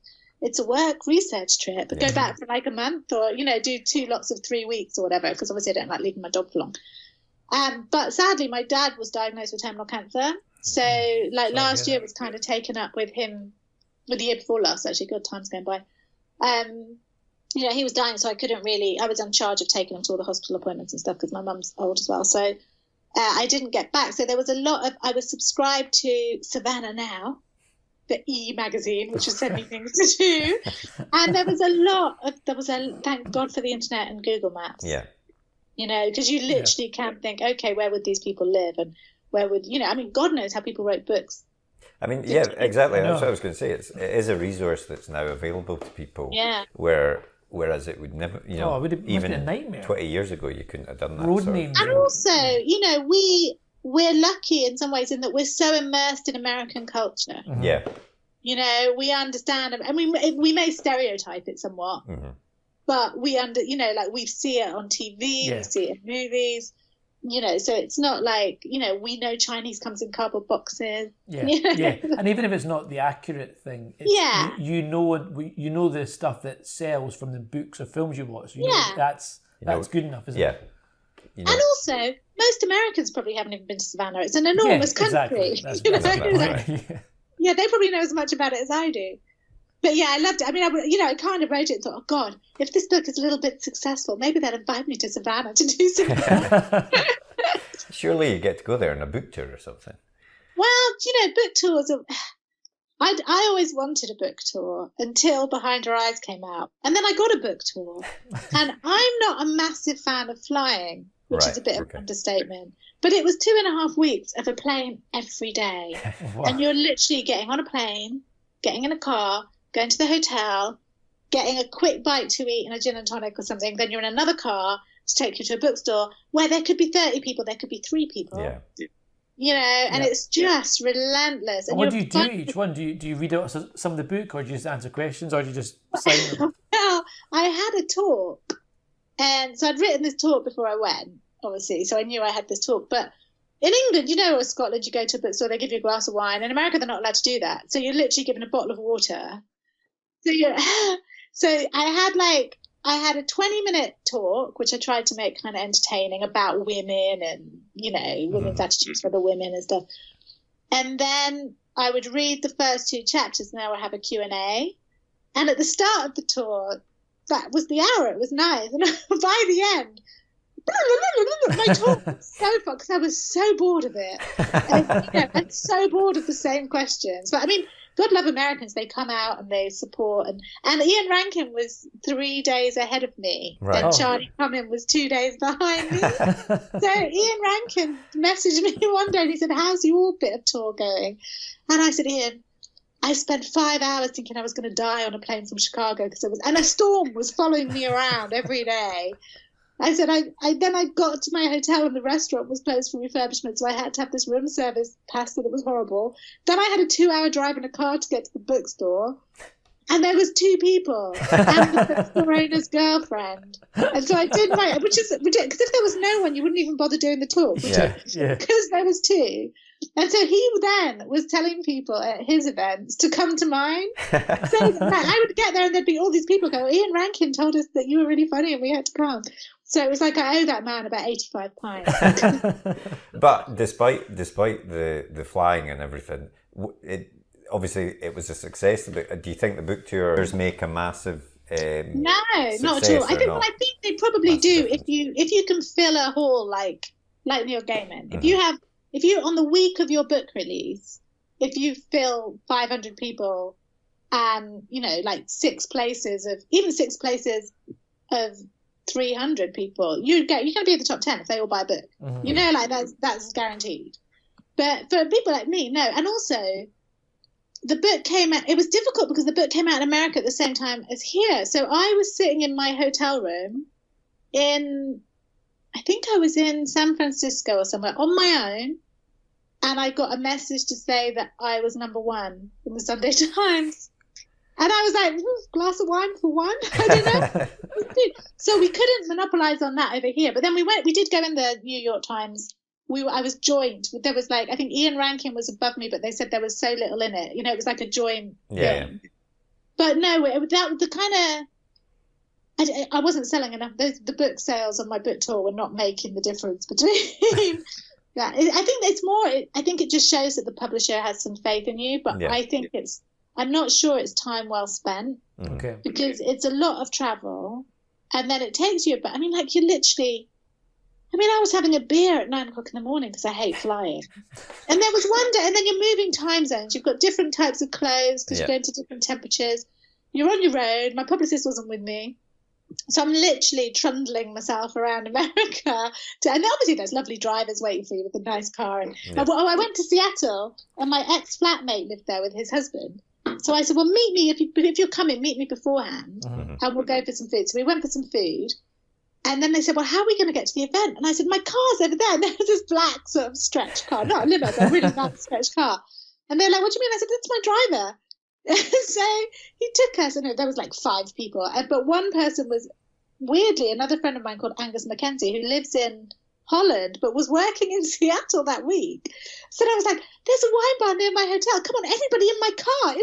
it's a work research trip, but go back for like a month or, do 2 lots of 3 weeks or whatever, because obviously I don't like leaving my dog for long. But sadly, my dad was diagnosed with terminal cancer. So like last year was kind of taken up with him, with the year before last, actually, good times going by. He was dying, so I was in charge of taking him to all the hospital appointments and stuff because my mum's old as well. So I didn't get back. So there was I was subscribed to Savannah Now, the e-magazine, which was sending things to do. And there was thank God for the internet and Google Maps. Yeah. Because you literally can think, okay, where would these people live? And where would, God knows how people wrote books. I mean, yeah, exactly. That's what I was going to say. It is a resource that's now available to people. Yeah. Whereas it would never, it would have even been a nightmare. 20 years ago, you couldn't have done that. Road names. And also, we're lucky in some ways in that we're so immersed in American culture. Mm-hmm. Yeah. We understand, and we may stereotype it somewhat, but we we see it on TV, we see it in movies, so it's not like, we know Chinese comes in cardboard boxes. Yeah, yeah. And even if it's not the accurate thing, you know the stuff that sells from the books or films you watch. That's good enough, isn't it? And also, most Americans probably haven't even been to Savannah. It's an enormous country. Exactly. Yeah, they probably know as much about it as I do. But yeah, I loved it. I mean, I kind of wrote it and thought, oh God, if this book is a little bit successful, maybe they'll invite me to Savannah to do something. Surely you get to go there on a book tour or something. Well, book tours are... I always wanted a book tour until Behind Her Eyes came out. And then I got a book tour. And I'm not a massive fan of flying, which is a bit of an understatement. But it was 2.5 weeks of a plane every day. Wow. And you're literally getting on a plane, getting in a car, going to the hotel, getting a quick bite to eat and a gin and tonic or something. Then you're in another car to take you to a bookstore where there could be 30 people, there could be 3 people. Yeah. And it's just relentless. And what do you do each one? Do you read out some of the book, or do you just answer questions, or do you just sign them? Well, I had a talk. And so I'd written this talk before I went, obviously, so I knew I had this talk. But in England, or Scotland, you go to a bookstore, they give you a glass of wine. In America, they're not allowed to do that. So you're literally given a bottle of water. So I had a 20-minute talk, which I tried to make kind of entertaining, about women and, women's attitudes for the women and stuff. And then I would read the first 2 chapters, and then I would have a Q&A. And at the start of the tour, that was the hour. It was nice. And by the end, my talk was so fun because I was so bored of it. I'm so bored of the same questions. But I mean, God love Americans. They come out and they support. And Ian Rankin was 3 days ahead of me. Right. And Charlie Cumming was 2 days behind me. So Ian Rankin messaged me one day and he said, how's your bit of tour going? And I said, Ian, I spent 5 hours thinking I was going to die on a plane from Chicago and a storm was following me around every day. I said, then I got to my hotel and the restaurant was closed for refurbishment, so I had to have this room service pasta that was horrible. Then I had a 2-hour drive in a car to get to the bookstore, and there was 2 people, and the bookstore owner's girlfriend. And so I did which is ridiculous, because if there was no one, you wouldn't even bother doing the talk, because there was 2. And so he then was telling people at his events to come to mine. So I would get there and there'd be all these people go, Ian Rankin told us that you were really funny and we had to come. So it was like I owe that man about 85 pints. But despite the flying and everything, obviously it was a success. Do you think the book tours make a massive no, not at all. I think they probably do if you can fill a hall like Neil Gaiman. If you on the week of your book release, if you fill 500 people and like 6 places of 300 people, you're going to be at the top 10 if they all buy a book. That's guaranteed. But for people like me, no. And also, the book came out, it was difficult because the book came out in America at the same time as here. So I was sitting in my hotel room I think I was in San Francisco or somewhere on my own. And I got a message to say that I was number 1 in the Sunday Times. And I was like, glass of wine for one? I don't know. So we couldn't monopolize on that over here. But then we did go in the New York Times. I was joined. There was I think Ian Rankin was above me, but they said there was so little in it. It was like a joint thing. But no, I wasn't selling enough. The book sales on my book tour were not making the difference between. Yeah, I think it's more. I think it just shows that the publisher has some faith in you. But I think I'm not sure it's time well spent. Okay. Because it's a lot of travel, and then it takes you. But you literally. I was having a beer at 9 o'clock in the morning because I hate flying. And there was one day, and then you're moving time zones. You've got different types of clothes because you're going to different temperatures. You're on your own. My publicist wasn't with me. So I'm literally trundling myself around America. And obviously there's lovely drivers waiting for you with a nice car. And I went to Seattle, and my ex-flatmate lived there with his husband. So I said, well, meet me. If you're coming, meet me beforehand, and we'll go for some food. So we went for some food. And then they said, well, how are we going to get to the event? And I said, my car's over there. And there was this black sort of stretch car, not a limo, but a really nice stretch car. And they're like, what do you mean? I said, that's my driver. So he took us, and there was 5 people. But one person was, weirdly, another friend of mine called Angus Mackenzie, who lives in Holland, but was working in Seattle that week. So I was like, there's a wine bar near my hotel. Come on, everybody in my car.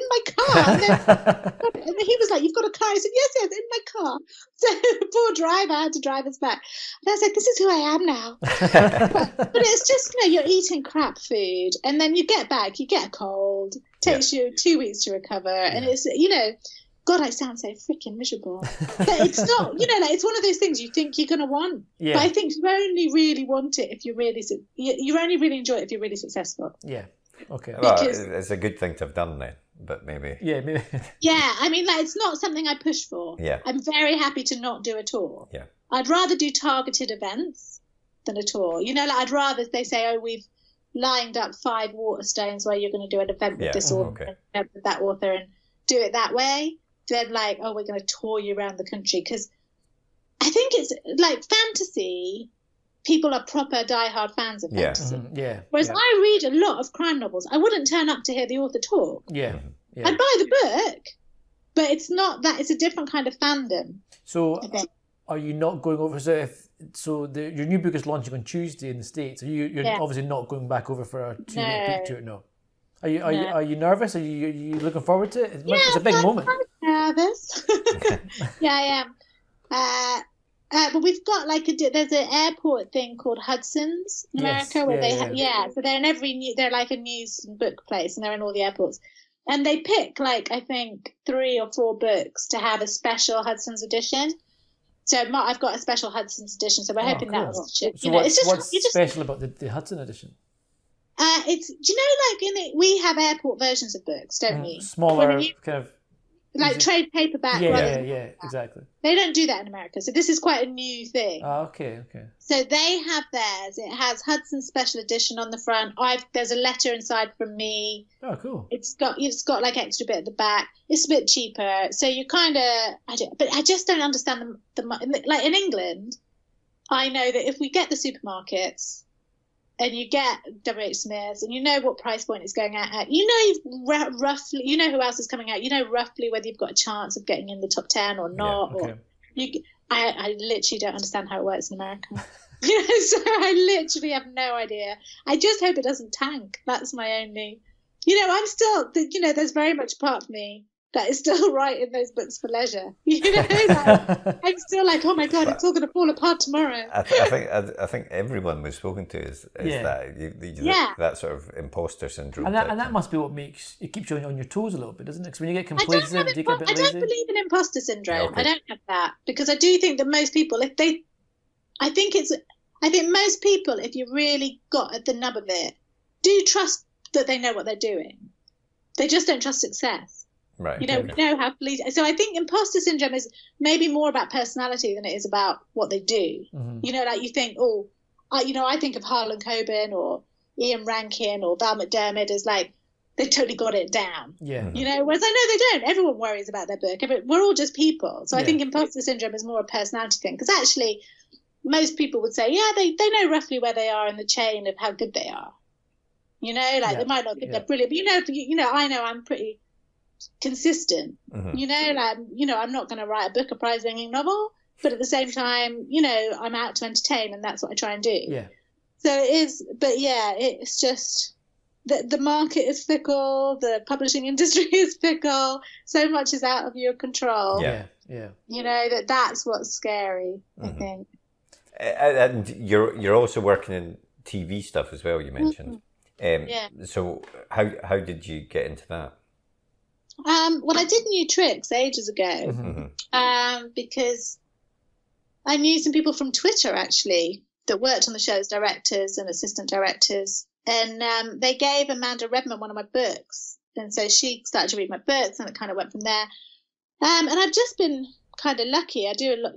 And then he was like, you've got a car? I said, yes, in my car. So the poor driver had to drive us back. And I was like, this is who I am now. but it's just, you're eating crap food, and then you get back, you get a cold. Takes you 2 weeks to recover. And it's, God, I sound so freaking miserable. But it's not, it's one of those things you think you're going to want. Yeah. But I think you only really want it if you're really, you only really enjoy it if you're really successful. Yeah. Okay. Well, it's a good thing to have done then, but maybe. Yeah, maybe. Yeah, it's not something I push for. Yeah. I'm very happy to not do a tour. Yeah. I'd rather do targeted events than a tour. I'd rather they say, oh, we've lined up 5 Waterstones where you're going to do an event with this author and with that author, and do it that way. Then oh, we're going to tour you around the country, because I think it's fantasy. People are proper diehard fans of fantasy. Yeah. Whereas I read a lot of crime novels. I wouldn't turn up to hear the author talk. Yeah. I'd buy the book, but it's not that. It's a different kind of fandom. So, are you not going over? So your new book is launching on Tuesday in the States. You're obviously not going back over for a 2-week book tour. No. Are you nervous? Are you looking forward to it? It's a big moment. I'm nervous. Yeah, I am. But we've got there's an airport thing called Hudson's in America where so they're in they're like a news and book place, and they're in all the airports, and they pick I think 3 or 4 books to have a special Hudson's edition. So I've got a special Hudson's edition, so we're hoping that will. So what's special about the Hudson edition? We have airport versions of books, don't we? Smaller, kind of trade paperback. Yeah, exactly. They don't do that in America, so this is quite a new thing. Oh, okay. So they have theirs. It has Hudson's special edition on the front. There's a letter inside from me. Oh, cool. It's got extra bit at the back. It's a bit cheaper, so you kind of. But I just don't understand the in England. I know that if we get the supermarkets, and you get W.H. Smith's, and you know what price point it's going at, roughly, who else is coming out, roughly whether you've got a chance of getting in the top 10 or not. Yeah, okay. I literally don't understand how it works in America. So I literally have no idea. I just hope it doesn't tank. That's my only, I'm still, there's very much part of me that is still writing those books for leisure. You know, like, I'm still like, oh my God, it's all going to fall apart tomorrow. I think everyone we've spoken to is Yeah. that sort of imposter syndrome. And that must be what keeps you on your toes a little bit, doesn't it? Because when you get complacent, you get a bit lazy. I don't believe in imposter syndrome. Okay. I don't have that, because I do think that most people, I think most people, if you really got at the nub of it, do trust that they know what they're doing. They just don't trust success. Right. You know, we know how fleeting. So I think imposter syndrome is maybe more about personality than it is about what they do. Mm-hmm. You know, like you think, I think of Harlan Coben or Ian Rankin or Val McDermid as like, they totally got it down. Yeah. You know, whereas I know they don't. Everyone worries about their book. We're all just people. So I think imposter syndrome is more a personality thing, because actually most people would say, yeah, they know roughly where they are in the chain of how good they are. You know, like they might not think they're brilliant, but I know I'm pretty consistent. You know, like, I'm not going to write a book, a prize-winning novel, but at the same time, I'm out to entertain, and that's what I try and do. Yeah. So it is, but yeah, it's just the market is fickle, the publishing industry is fickle, so much is out of your control. Yeah. You know, that's what's scary, I think. And you're also working in TV stuff as well, you mentioned. So how did you get into that? Well, I did New Tricks ages ago, because I knew some people from Twitter actually that worked on the show as directors and assistant directors, and they gave Amanda Redman one of my books, and so she started to read my books, and it kind of went from there. And I've just been kind of lucky. I do a lot,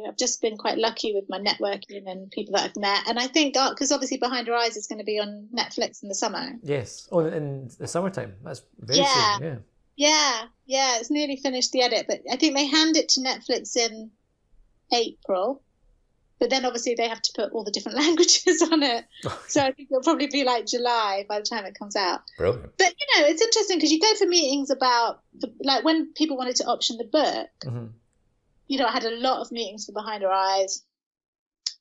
I've just been quite lucky with my networking and people that I've met, and I think because obviously Behind Her Eyes is going to be on Netflix in the summer. Yes. Oh, in the summertime. That's very soon. Yeah, it's nearly finished the edit, but I think they hand it to Netflix in April, but then obviously they have to put all the different languages on it. So I think it'll probably be like July by the time it comes out. Brilliant. But, it's interesting because you go for meetings about, like when people wanted to option the book, I had a lot of meetings for Behind Her Eyes.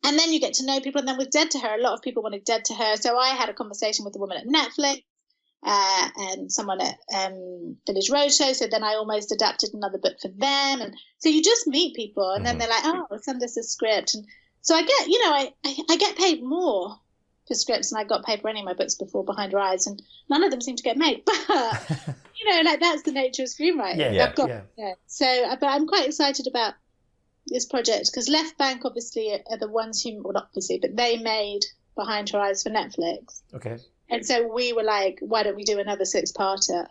And then you get to know people. And then with Dead to Her, a lot of people wanted Dead to Her. So I had a conversation with the woman at Netflix. And someone at Village Roadshow, so then I almost adapted another book for them, and so you just meet people, and then they're like, "Oh, send us a script," and so I get, I get paid more for scripts than I got paid for any of my books before Behind Her Eyes, and none of them seem to get made, but like that's the nature of screenwriting. So, but I'm quite excited about this project because Left Bank obviously are the ones who, well, not obviously, but they made Behind Her Eyes for Netflix. Okay. And so we were like, why don't we do another 6-parter?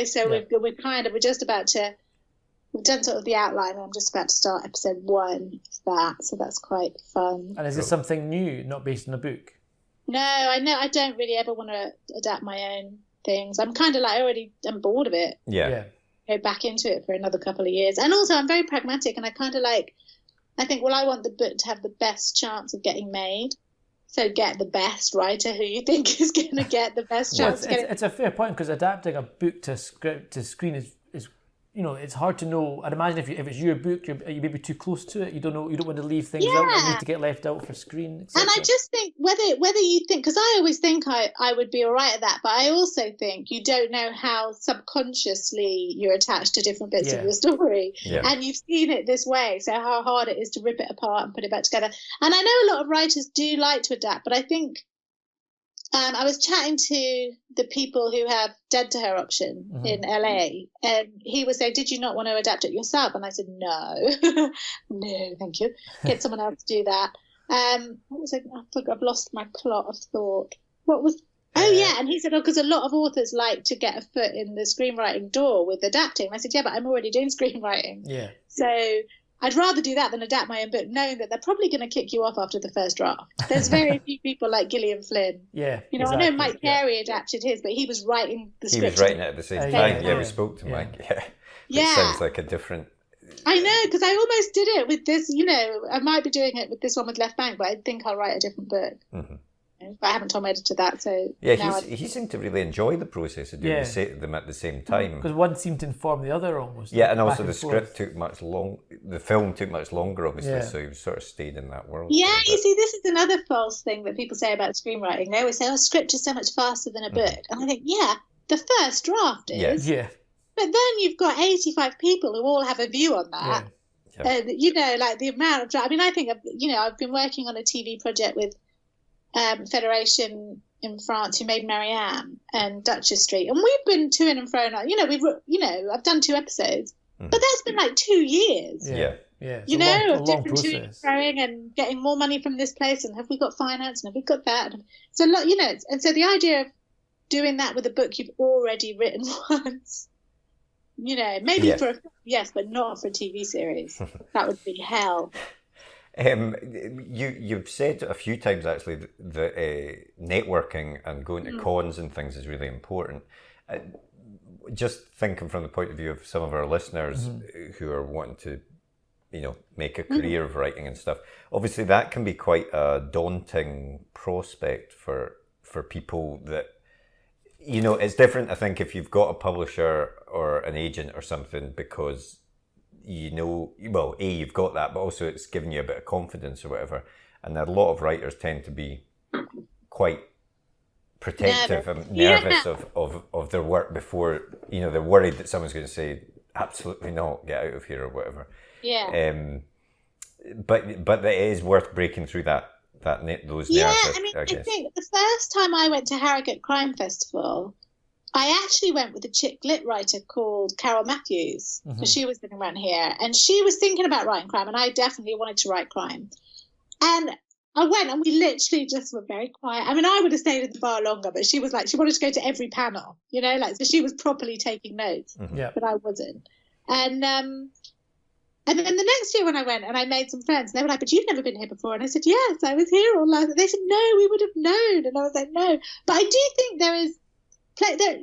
So we're just about to, we've done sort of the outline, and I'm just about to start episode 1 of that. So that's quite fun. And is this something new, not based on a book? No, I don't really ever want to adapt my own things. I'm kind of like, I'm bored of it. Yeah. Go back into it for another couple of years. And also I'm very pragmatic, and I kind of like, I think, well, I want the book to have the best chance of getting made. So get the best writer who you think is going to get the best chance. It's a fair point, because adapting a book to screen is it's hard to know. I'd imagine if it's your book, you may be too close to it. You don't know. You don't want to leave things out that need to get left out for screen. Et and I just think whether you think, because I always think I would be all right at that, but I also think you don't know how subconsciously you're attached to different bits of your story, and you've seen it this way. So how hard it is to rip it apart and put it back together. And I know a lot of writers do like to adapt, but I think. I was chatting to the people who have Dead to Her option in LA, and he was saying, did you not want to adapt it yourself? And I said, no, no, thank you. Get someone else to do that. What was it? I've lost my plot of thought. What was... Oh, yeah. And he said, because a lot of authors like to get a foot in the screenwriting door with adapting. And I said, yeah, but I'm already doing screenwriting. Yeah. So... I'd rather do that than adapt my own book, knowing that they're probably going to kick you off after the first draft. There's very few people like Gillian Flynn. Yeah, exactly. I know Mike Carey adapted his, but he was writing the script. He was writing it at the same time. Yeah, we spoke to Mike. It sounds like a different... I know, because I almost did it with this, I might be doing it with this one with Left Bank, but I think I'll write a different book. But I haven't told my editor that, so... Yeah, he seemed to really enjoy the process of doing them at the same time. Because one seemed to inform the other almost. Yeah, and also the script took much the film took much longer, obviously, so he sort of stayed in that world. Yeah, you see, this is another false thing that people say about screenwriting. They always say, script is so much faster than a book. And I think, the first draft is. Yeah. But then you've got 85 people who all have a view on that. Yeah. You know, like the amount of, I mean, I think, I've been working on a TV project with Federation in France who made Marianne and Duchess Street. And we've been to and fro. I've done 2 episodes, but that's been like 2 years. Yeah. You know, of different to and froing and getting more money from this place. And have we got finance? And have we got that? So, and so the idea of doing that with a book you've already written once, maybe for a film, yes, but not for a TV series. That would be hell. You've said a few times actually that networking and going to cons and things is really important. Just thinking from the point of view of some of our listeners who are wanting to, make a career of writing and stuff. Obviously, that can be quite a daunting prospect for people that. It's different, I think, if you've got a publisher or an agent or something, because you've got that, but also it's giving you a bit of confidence or whatever. And a lot of writers tend to be quite protective and nervous of their work before, they're worried that someone's going to say, absolutely not, get out of here or whatever. Yeah. But it is worth breaking through those nerves. I think the first time I went to Harrogate Crime Festival, I actually went with a chick lit writer called Carol Matthews, because she was living around here, and she was thinking about writing crime, and I definitely wanted to write crime. And I went, and we literally just were very quiet. I mean, I would have stayed at the bar longer, but she was like, she wanted to go to every panel, so she was properly taking notes, but I wasn't. And then the next year when I went and I made some friends, they were like, but you've never been here before. And I said, yes, I was here all last. They said, no, we would have known. And I was like, no. But I do think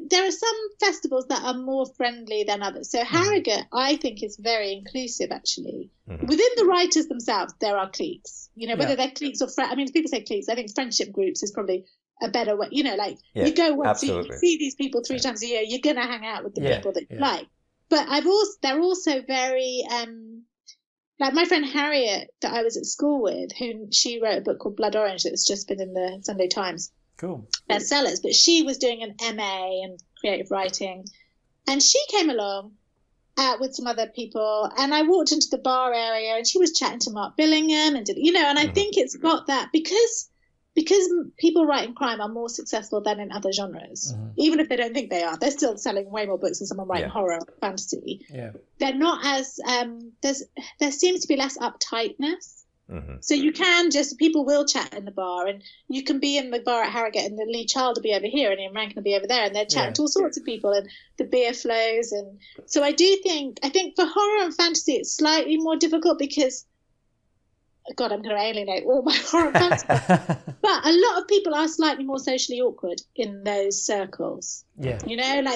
there are some festivals that are more friendly than others. So Harrogate, I think, is very inclusive, actually. Within the writers themselves, there are cliques. Whether they're cliques or friends. I mean, people say cliques. I think friendship groups is probably a better way. You go once, you see these people 3 times a year, you're going to hang out with the people that you like. But they're also very, like my friend Harriet that I was at school with, she wrote a book called Blood Orange that's just been in the Sunday Times. Cool. Bestsellers. But she was doing an MA in creative writing. And she came along with some other people. And I walked into the bar area and she was chatting to Mark Billingham. And, and I think it's got that because people writing crime are more successful than in other genres, even if they don't think they are. They're still selling way more books than someone writing horror or fantasy. Yeah. They're not as, there seems to be less uptightness. So you can people will chat in the bar, and you can be in the bar at Harrogate and the Lee Child will be over here and Ian Rankin will be over there, and they're chatting to all sorts of people, and the beer flows. And so I think for horror and fantasy, it's slightly more difficult because, God, I'm going to alienate all my horror fans. But a lot of people are slightly more socially awkward in those circles. Yeah.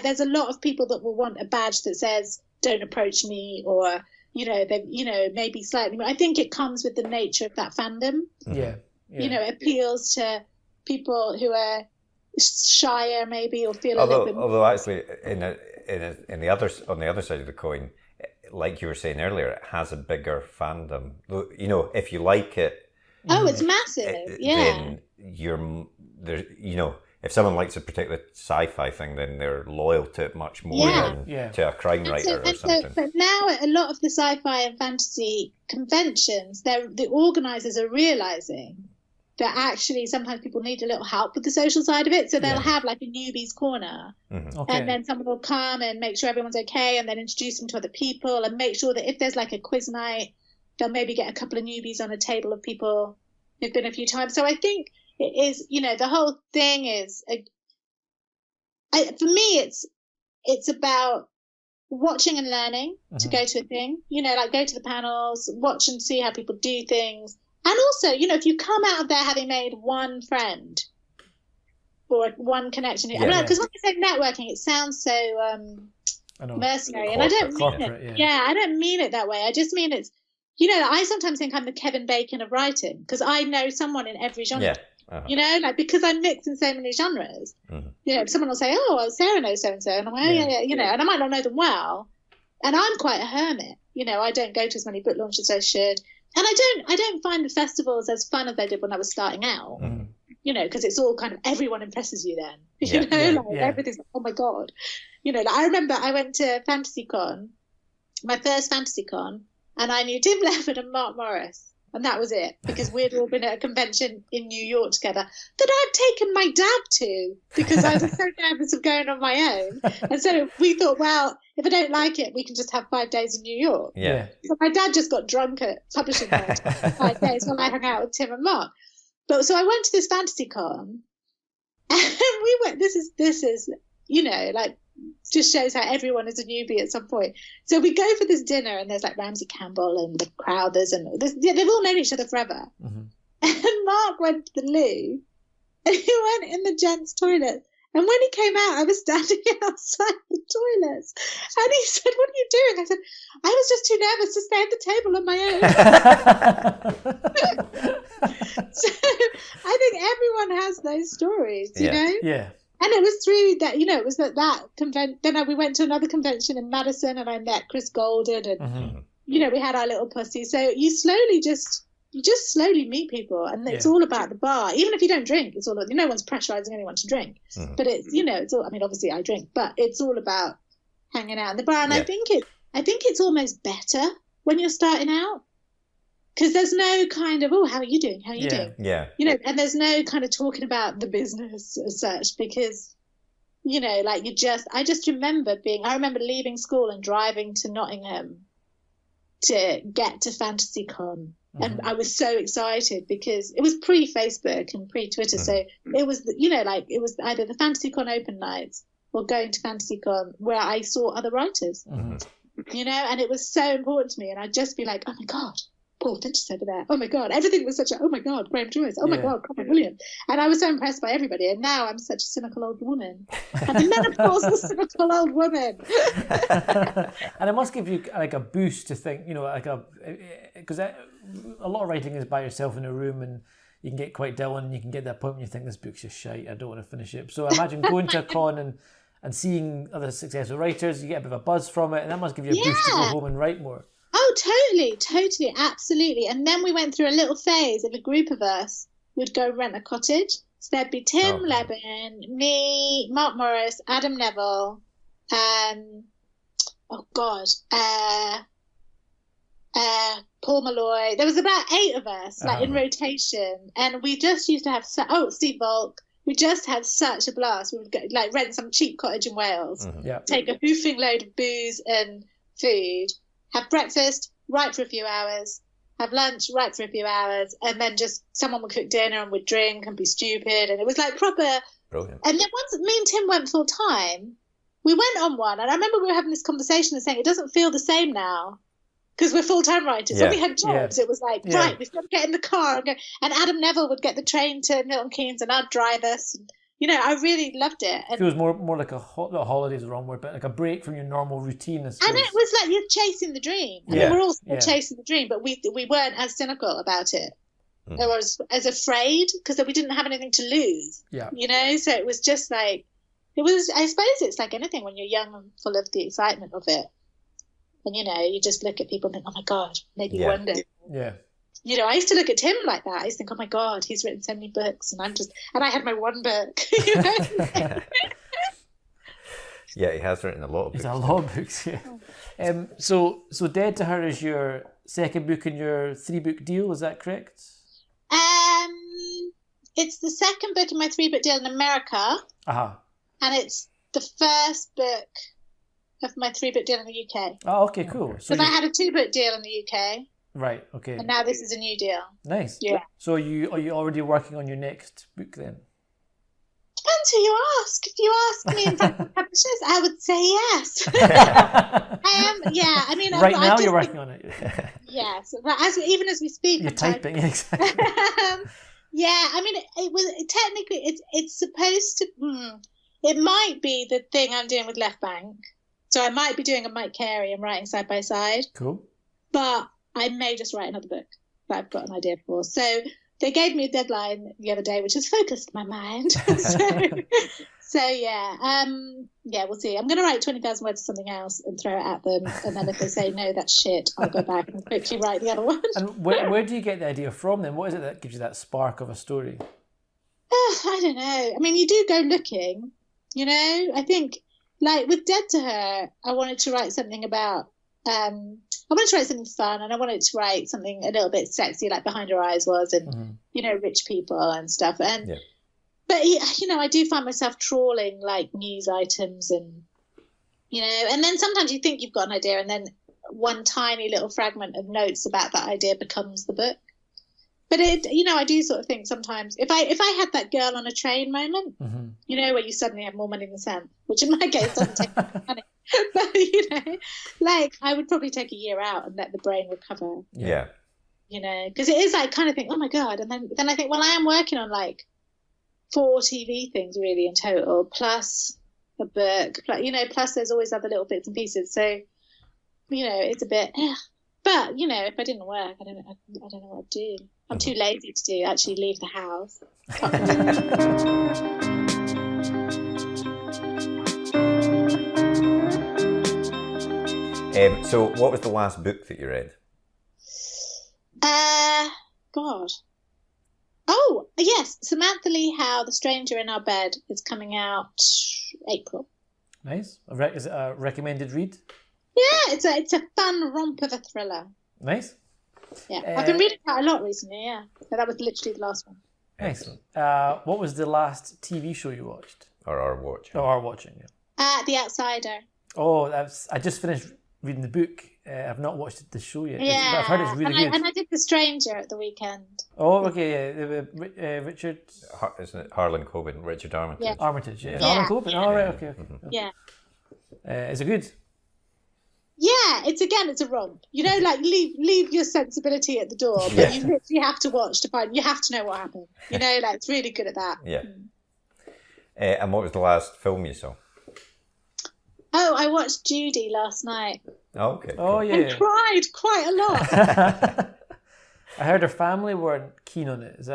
There's a lot of people that will want a badge that says, don't approach me, or, maybe slightly more. I think it comes with the nature of that fandom. Yeah. It appeals to people who are shyer maybe, or feel a little bit more. Although actually, on the other side of the coin, like you were saying earlier, it has a bigger fandom. If you like it, it's massive. Then if someone likes a particular sci-fi thing, then they're loyal to it much more than to a crime writer or something. But now, at a lot of the sci-fi and fantasy conventions, the organisers are realising that actually sometimes people need a little help with the social side of it. So they'll have like a newbies corner, and then someone will come and make sure everyone's okay, and then introduce them to other people, and make sure that if there's like a quiz night, they'll maybe get a couple of newbies on a table of people who've been a few times. So I think it is, the whole thing is, for me, it's about watching and learning to go to a thing, go to the panels, watch and see how people do things. And also, if you come out of there having made one friend or one connection, because when I say networking, it sounds so mercenary, and I don't mean it. I don't mean it that way. I just mean it's, I sometimes think I'm the Kevin Bacon of writing, because I know someone in every genre. Because I'm mixed in so many genres. Someone will say, "Oh, well, Sarah knows so and so," and I'm like, and I might not know them well, and I'm quite a hermit. I don't go to as many book launches as I should. And I don't find the festivals as fun as I did when I was starting out. because it's all kind of, everyone impresses you then, everything's like, oh my God. I remember I went to FantasyCon, my first FantasyCon, and I knew Tim Levin and Mark Morris. And that was it, because we'd all been at a convention in New York together that I'd taken my dad to, because I was so nervous of going on my own. And so we thought, well, if I don't like it, we can just have 5 days in New York. Yeah. So my dad just got drunk at Publishing World for 5 days while I hung out with Tim and Mark. But so I went to this FantasyCon, and we went, this is just shows how everyone is a newbie at some point. So we go for this dinner, and there's like Ramsey Campbell and the Crowthers, and they've all known each other forever. Mm-hmm. And Mark went to the loo, and he went in the gents' toilet. And when he came out, I was standing outside the toilets, and he said, "What are you doing?" I said, "I was just too nervous to stay at the table on my own." So I think everyone has those stories, you know? Yeah. And it was through that, it was that convention. Then we went to another convention in Madison, and I met Chris Golden, and we had our little pussy. So you just slowly meet people, and it's all about the bar. Even if you don't drink, it's all, no one's pressurizing anyone to drink. But it's, it's all, I mean, obviously I drink, but it's all about hanging out in the bar. And I think it's almost better when you're starting out, because there's no kind of, oh, how are you doing? How are you doing? Yeah. And there's no kind of talking about the business as such, because, I just remember I remember leaving school and driving to Nottingham to get to FantasyCon. And I was so excited because it was pre-Facebook and pre-Twitter. So it was, it was either the FantasyCon open nights or going to FantasyCon where I saw other writers, and it was so important to me. And I'd just be like, oh my God, Paul Finch's over there. Oh my God. Everything was such a, oh my God, Graham Joyce. Oh my God, Colin Williams. And I was so impressed by everybody. And now I'm such a cynical old woman. I'm a menopausal cynical old woman. And it must give you like a boost to think, because a lot of writing is by yourself in a room, and you can get quite dull, and you can get to that point when you think this book's just shite, I don't want to finish it. So imagine going to a con and seeing other successful writers, you get a bit of a buzz from it, and that must give you a boost to go home and write more. Oh, totally, absolutely. And then we went through a little phase of a group of us would go rent a cottage. So there'd be Tim Levin, me, Mark Morris, Adam Neville, Paul Malloy. There was about 8 of us, in rotation, and we just used to have Steve Volk. We just had such a blast. We would go, rent some cheap cottage in Wales, take a hoofing load of booze and food, have breakfast, write for a few hours, have lunch, write for a few hours, and then just someone would cook dinner and we'd drink and be stupid, and it was proper. Brilliant. And then once me and Tim went full time, we went on one, and I remember we were having this conversation and saying it doesn't feel the same now, because we're full-time writers. When we had jobs, it was right, we've got to get in the car and go. And Adam Neville would get the train to Milton Keynes, and I'd drive us. And, I really loved it. And it feels more like a holiday is the wrong word, but like a break from your normal routine. And it was like you're chasing the dream. I mean, we're all still chasing the dream, but we weren't as cynical about it. I was as afraid because we didn't have anything to lose. Yeah. So it was just like, it was, I suppose it's like anything when you're young and full of the excitement of it. And, you just look at people and think, oh, my God, maybe one day. Yeah. I used to look at Tim like that. I used to think, oh, my God, he's written so many books. And I had my one book. Yeah, he has written a lot of books. It's a lot of books, yeah. So Dead to Her is your second book in your 3-book deal, is that correct? It's the second book in my 3-book deal in America. And it's the first book of my 3-book deal in the UK. Oh, okay, cool. Because I had a 2-book deal in the UK. Right, okay. And now this is a new deal. Nice. Yeah. So are you already working on your next book then? Depends who you ask. If you ask me in front of publishers, I would say yes. I am, yeah. I mean, right now you're working on it. Yes, even as we speak. You're typing, exactly. Yeah, I mean, it was technically it's supposed to. It might be the thing I'm doing with Left Bank. So I might be doing a Mike Carey and writing side by side. Cool. But I may just write another book that I've got an idea for. So they gave me a deadline the other day, which has focused my mind. So yeah, we'll see. I'm going to write 20,000 words of something else and throw it at them. And then if they say, no, that's shit, I'll go back and quickly write the other one. And where do you get the idea from then? What is it that gives you that spark of a story? I don't know. I mean, you do go looking, I think, like with Dead to Her, I wanted to write something about, I wanted to write something fun, and I wanted to write something a little bit sexy, like Behind Her Eyes was, and, rich people and stuff. And, but, I do find myself trawling like news items and, and then sometimes you think you've got an idea, and then one tiny little fragment of notes about that idea becomes the book. But I do sort of think sometimes if I had that girl on a train moment, where you suddenly have more money than Sam, which in my case doesn't take money, but like I would probably take a year out and let the brain recover. Yeah. Because it is like kind of think, oh my God, and then I think, well, I am working on like 4 TV things really in total, plus a book, plus there's always other little bits and pieces. So, it's a bit. But if I didn't work, I don't know what I'd do. I'm too lazy to actually leave the house. So, what was the last book that you read? God. Oh, yes, Samantha Lee Howe, The Stranger in Our Bed is coming out April. Nice. Is it a recommended read? Yeah, it's a fun romp of a thriller. Nice. Yeah, I've been reading quite a lot recently, yeah. So that was literally the last one. Excellent. What was the last TV show you watched? Or are watching? Or are watching, yeah. The Outsider. Oh, I just finished reading the book. I've not watched the show yet. Yeah, but I've heard it's really good. And I did The Stranger at the weekend. Oh, okay, yeah. Richard... Isn't it Harlan Coben, Richard Armitage? Yeah. Armitage, yeah. Harlan Coben, oh, right, okay. Yeah. Is it good? Yeah, it's a romp. Like leave your sensibility at the door, but you literally have to watch to find. You have to know what happened. Like it's really good at that. Yeah. And what was the last film you saw? Oh, I watched Judy last night. Oh, okay. Oh, yeah. And cried quite a lot. I heard her family weren't keen on it. Was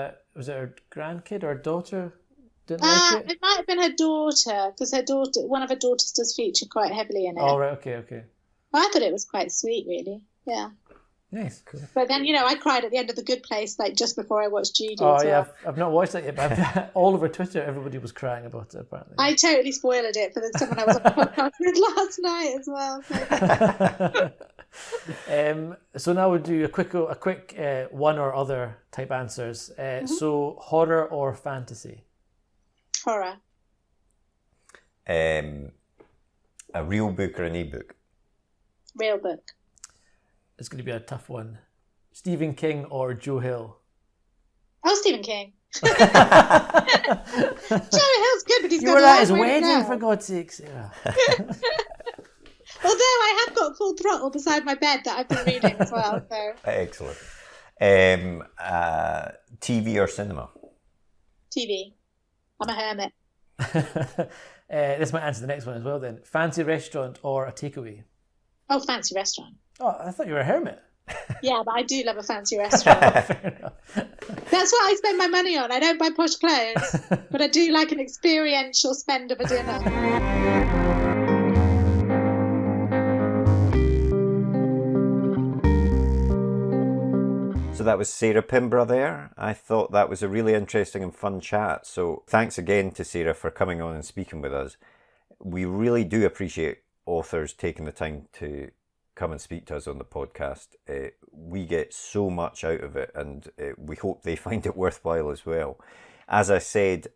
it her grandkid or her daughter didn't like it? It might have been her daughter, because one of her daughters does feature quite heavily in it. Oh, right, okay. I thought it was quite sweet, really. Yeah. Nice, cool. But then, I cried at the end of The Good Place, like just before I watched Judy. Oh, yeah, I've not watched that yet, but all over Twitter, everybody was crying about it, apparently. I totally spoiled it for someone I was on the podcast with last night as well. So now we'll do a quick one or other type answers. So, horror or fantasy? Horror. A real book or an e-book? Real book. It's going to be a tough one. Stephen King or Joe Hill? Oh, Stephen King. Joe Hill's good, but he's got You were a long at his way to wedding, go. for God's sake, Sarah. Although I have got Full Throttle beside my bed that I've been reading as well. So. Excellent. TV or cinema? TV. I'm a hermit. This might answer the next one as well then. Fancy restaurant or a takeaway? Oh, fancy restaurant. Oh, I thought you were a hermit. Yeah, but I do love a fancy restaurant. That's what I spend my money on. I don't buy posh clothes, but I do like an experiential spend of a dinner. So that was Sarah Pinborough there. I thought that was a really interesting and fun chat. So thanks again to Sarah for coming on and speaking with us. We really do appreciate authors taking the time to come and speak to us on the podcast. We get so much out of it, and we hope they find it worthwhile as well. As I said,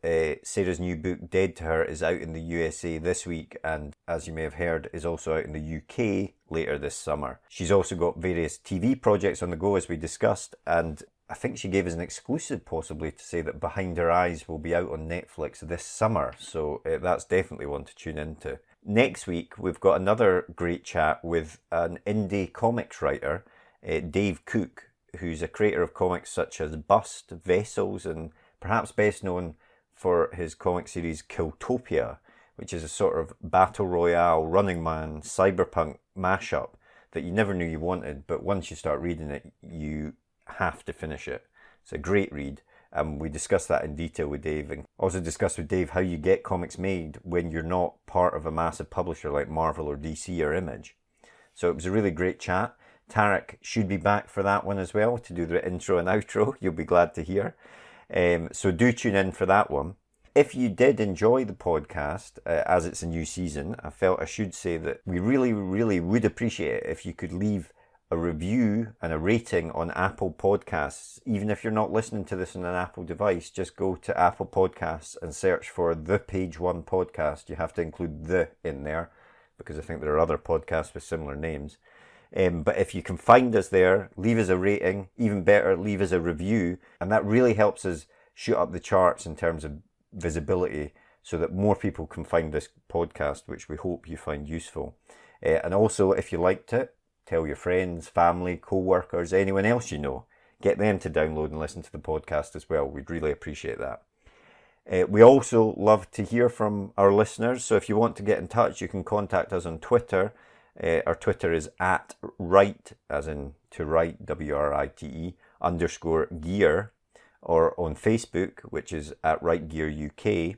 Sarah's new book, Dead to Her, is out in the USA this week, and as you may have heard, is also out in the UK later this summer. She's also got various TV projects on the go, as we discussed, and I think she gave us an exclusive possibly to say that Behind Her Eyes will be out on Netflix this summer, so that's definitely one to tune into. Next week, we've got another great chat with an indie comics writer, Dave Cook, who's a creator of comics such as Bust, Vessels, and perhaps best known for his comic series Killtopia, which is a sort of battle royale, Running Man, cyberpunk mashup that you never knew you wanted, but once you start reading it, you have to finish it. It's a great read. We discussed that in detail with Dave, and also discussed with Dave how you get comics made when you're not part of a massive publisher like Marvel or DC or Image. So it was a really great chat. Tarek should be back for that one as well to do the intro and outro. You'll be glad to hear. So do tune in for that one. If you did enjoy the podcast, as it's a new season, I felt I should say that we really, really would appreciate it if you could leave a review and a rating on Apple Podcasts. Even if you're not listening to this on an Apple device, just go to Apple Podcasts and search for the Page One podcast. You have to include the in there because I think there are other podcasts with similar names. But if you can find us there, leave us a rating. Even better, leave us a review. And that really helps us shoot up the charts in terms of visibility so that more people can find this podcast, which we hope you find useful. And also, if you liked it, tell your friends, family, co-workers, anyone else you know. Get them to download and listen to the podcast as well. We'd really appreciate that. We also love to hear from our listeners. So if you want to get in touch, you can contact us on Twitter. Our Twitter is @write, as in to write, WRITE, _gear, or on Facebook, which is @WriteGearUK,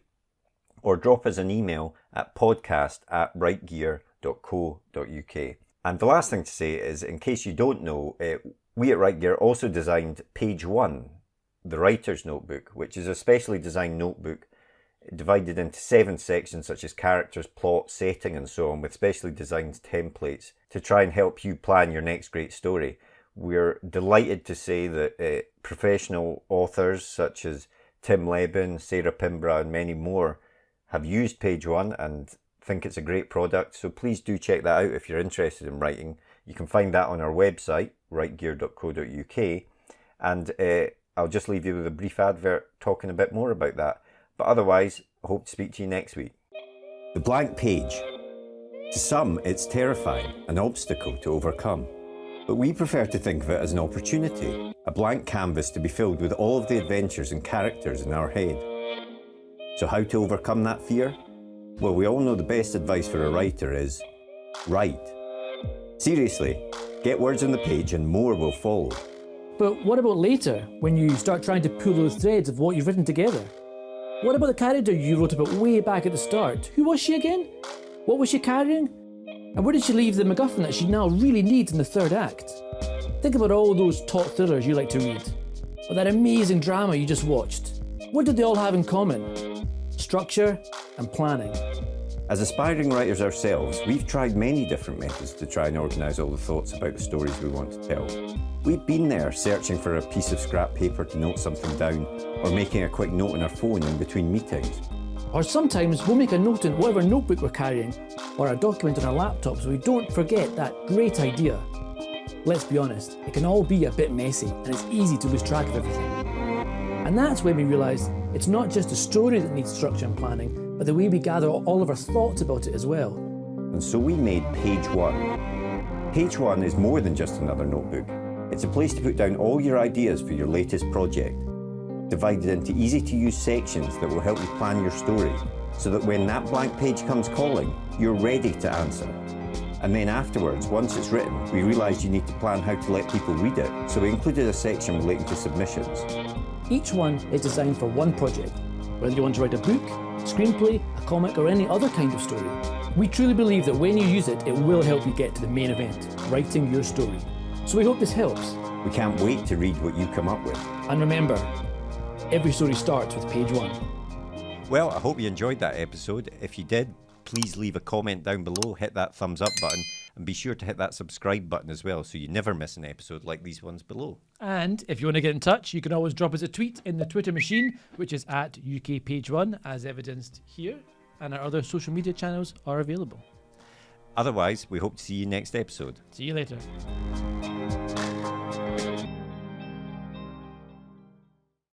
or drop us an email at podcast@writegear.co.uk. And the last thing to say is, in case you don't know, we at Write Gear also designed Page One, the writer's notebook, which is a specially designed notebook divided into 7 sections such as characters, plot, setting and so on, with specially designed templates to try and help you plan your next great story. We're delighted to say that professional authors such as Tim Lebon, Sarah Pinborough and many more have used Page One and think it's a great product. So please do check that out if you're interested in writing. You can find that on our website, writegear.co.uk. And I'll just leave you with a brief advert talking a bit more about that. But otherwise, I hope to speak to you next week. The blank page. To some, it's terrifying, an obstacle to overcome. But we prefer to think of it as an opportunity, a blank canvas to be filled with all of the adventures and characters in our head. So how to overcome that fear? Well, we all know the best advice for a writer is write. Seriously, get words on the page and more will follow. But what about later, when you start trying to pull those threads of what you've written together? What about the character you wrote about way back at the start? Who was she again? What was she carrying? And where did she leave the MacGuffin that she now really needs in the third act? Think about all those top thrillers you like to read, or that amazing drama you just watched. What did they all have in common? Structure and planning. As aspiring writers ourselves, we've tried many different methods to try and organise all the thoughts about the stories we want to tell. We've been there searching for a piece of scrap paper to note something down, or making a quick note on our phone in between meetings. Or sometimes we'll make a note in whatever notebook we're carrying, or a document on our laptop so we don't forget that great idea. Let's be honest, it can all be a bit messy and it's easy to lose track of everything. And that's when we realised it's not just a story that needs structure and planning, but the way we gather all of our thoughts about it as well. And so we made Page One. Page One is more than just another notebook. It's a place to put down all your ideas for your latest project, divided into easy-to-use sections that will help you plan your story, so that when that blank page comes calling, you're ready to answer. And then afterwards, once it's written, we realised you need to plan how to let people read it, so we included a section relating to submissions. Each one is designed for one project, whether you want to write a book, screenplay, a comic or any other kind of story. We truly believe that when you use it, it will help you get to the main event, writing your story. So we hope this helps. We can't wait to read what you come up with. And remember, every story starts with Page One. Well, I hope you enjoyed that episode. If you did, please leave a comment down below, hit that thumbs up button, and be sure to hit that subscribe button as well so you never miss an episode like these ones below. And if you want to get in touch, you can always drop us a tweet in the Twitter machine, which is @UKPage1, as evidenced here, and our other social media channels are available. Otherwise, we hope to see you next episode. See you later.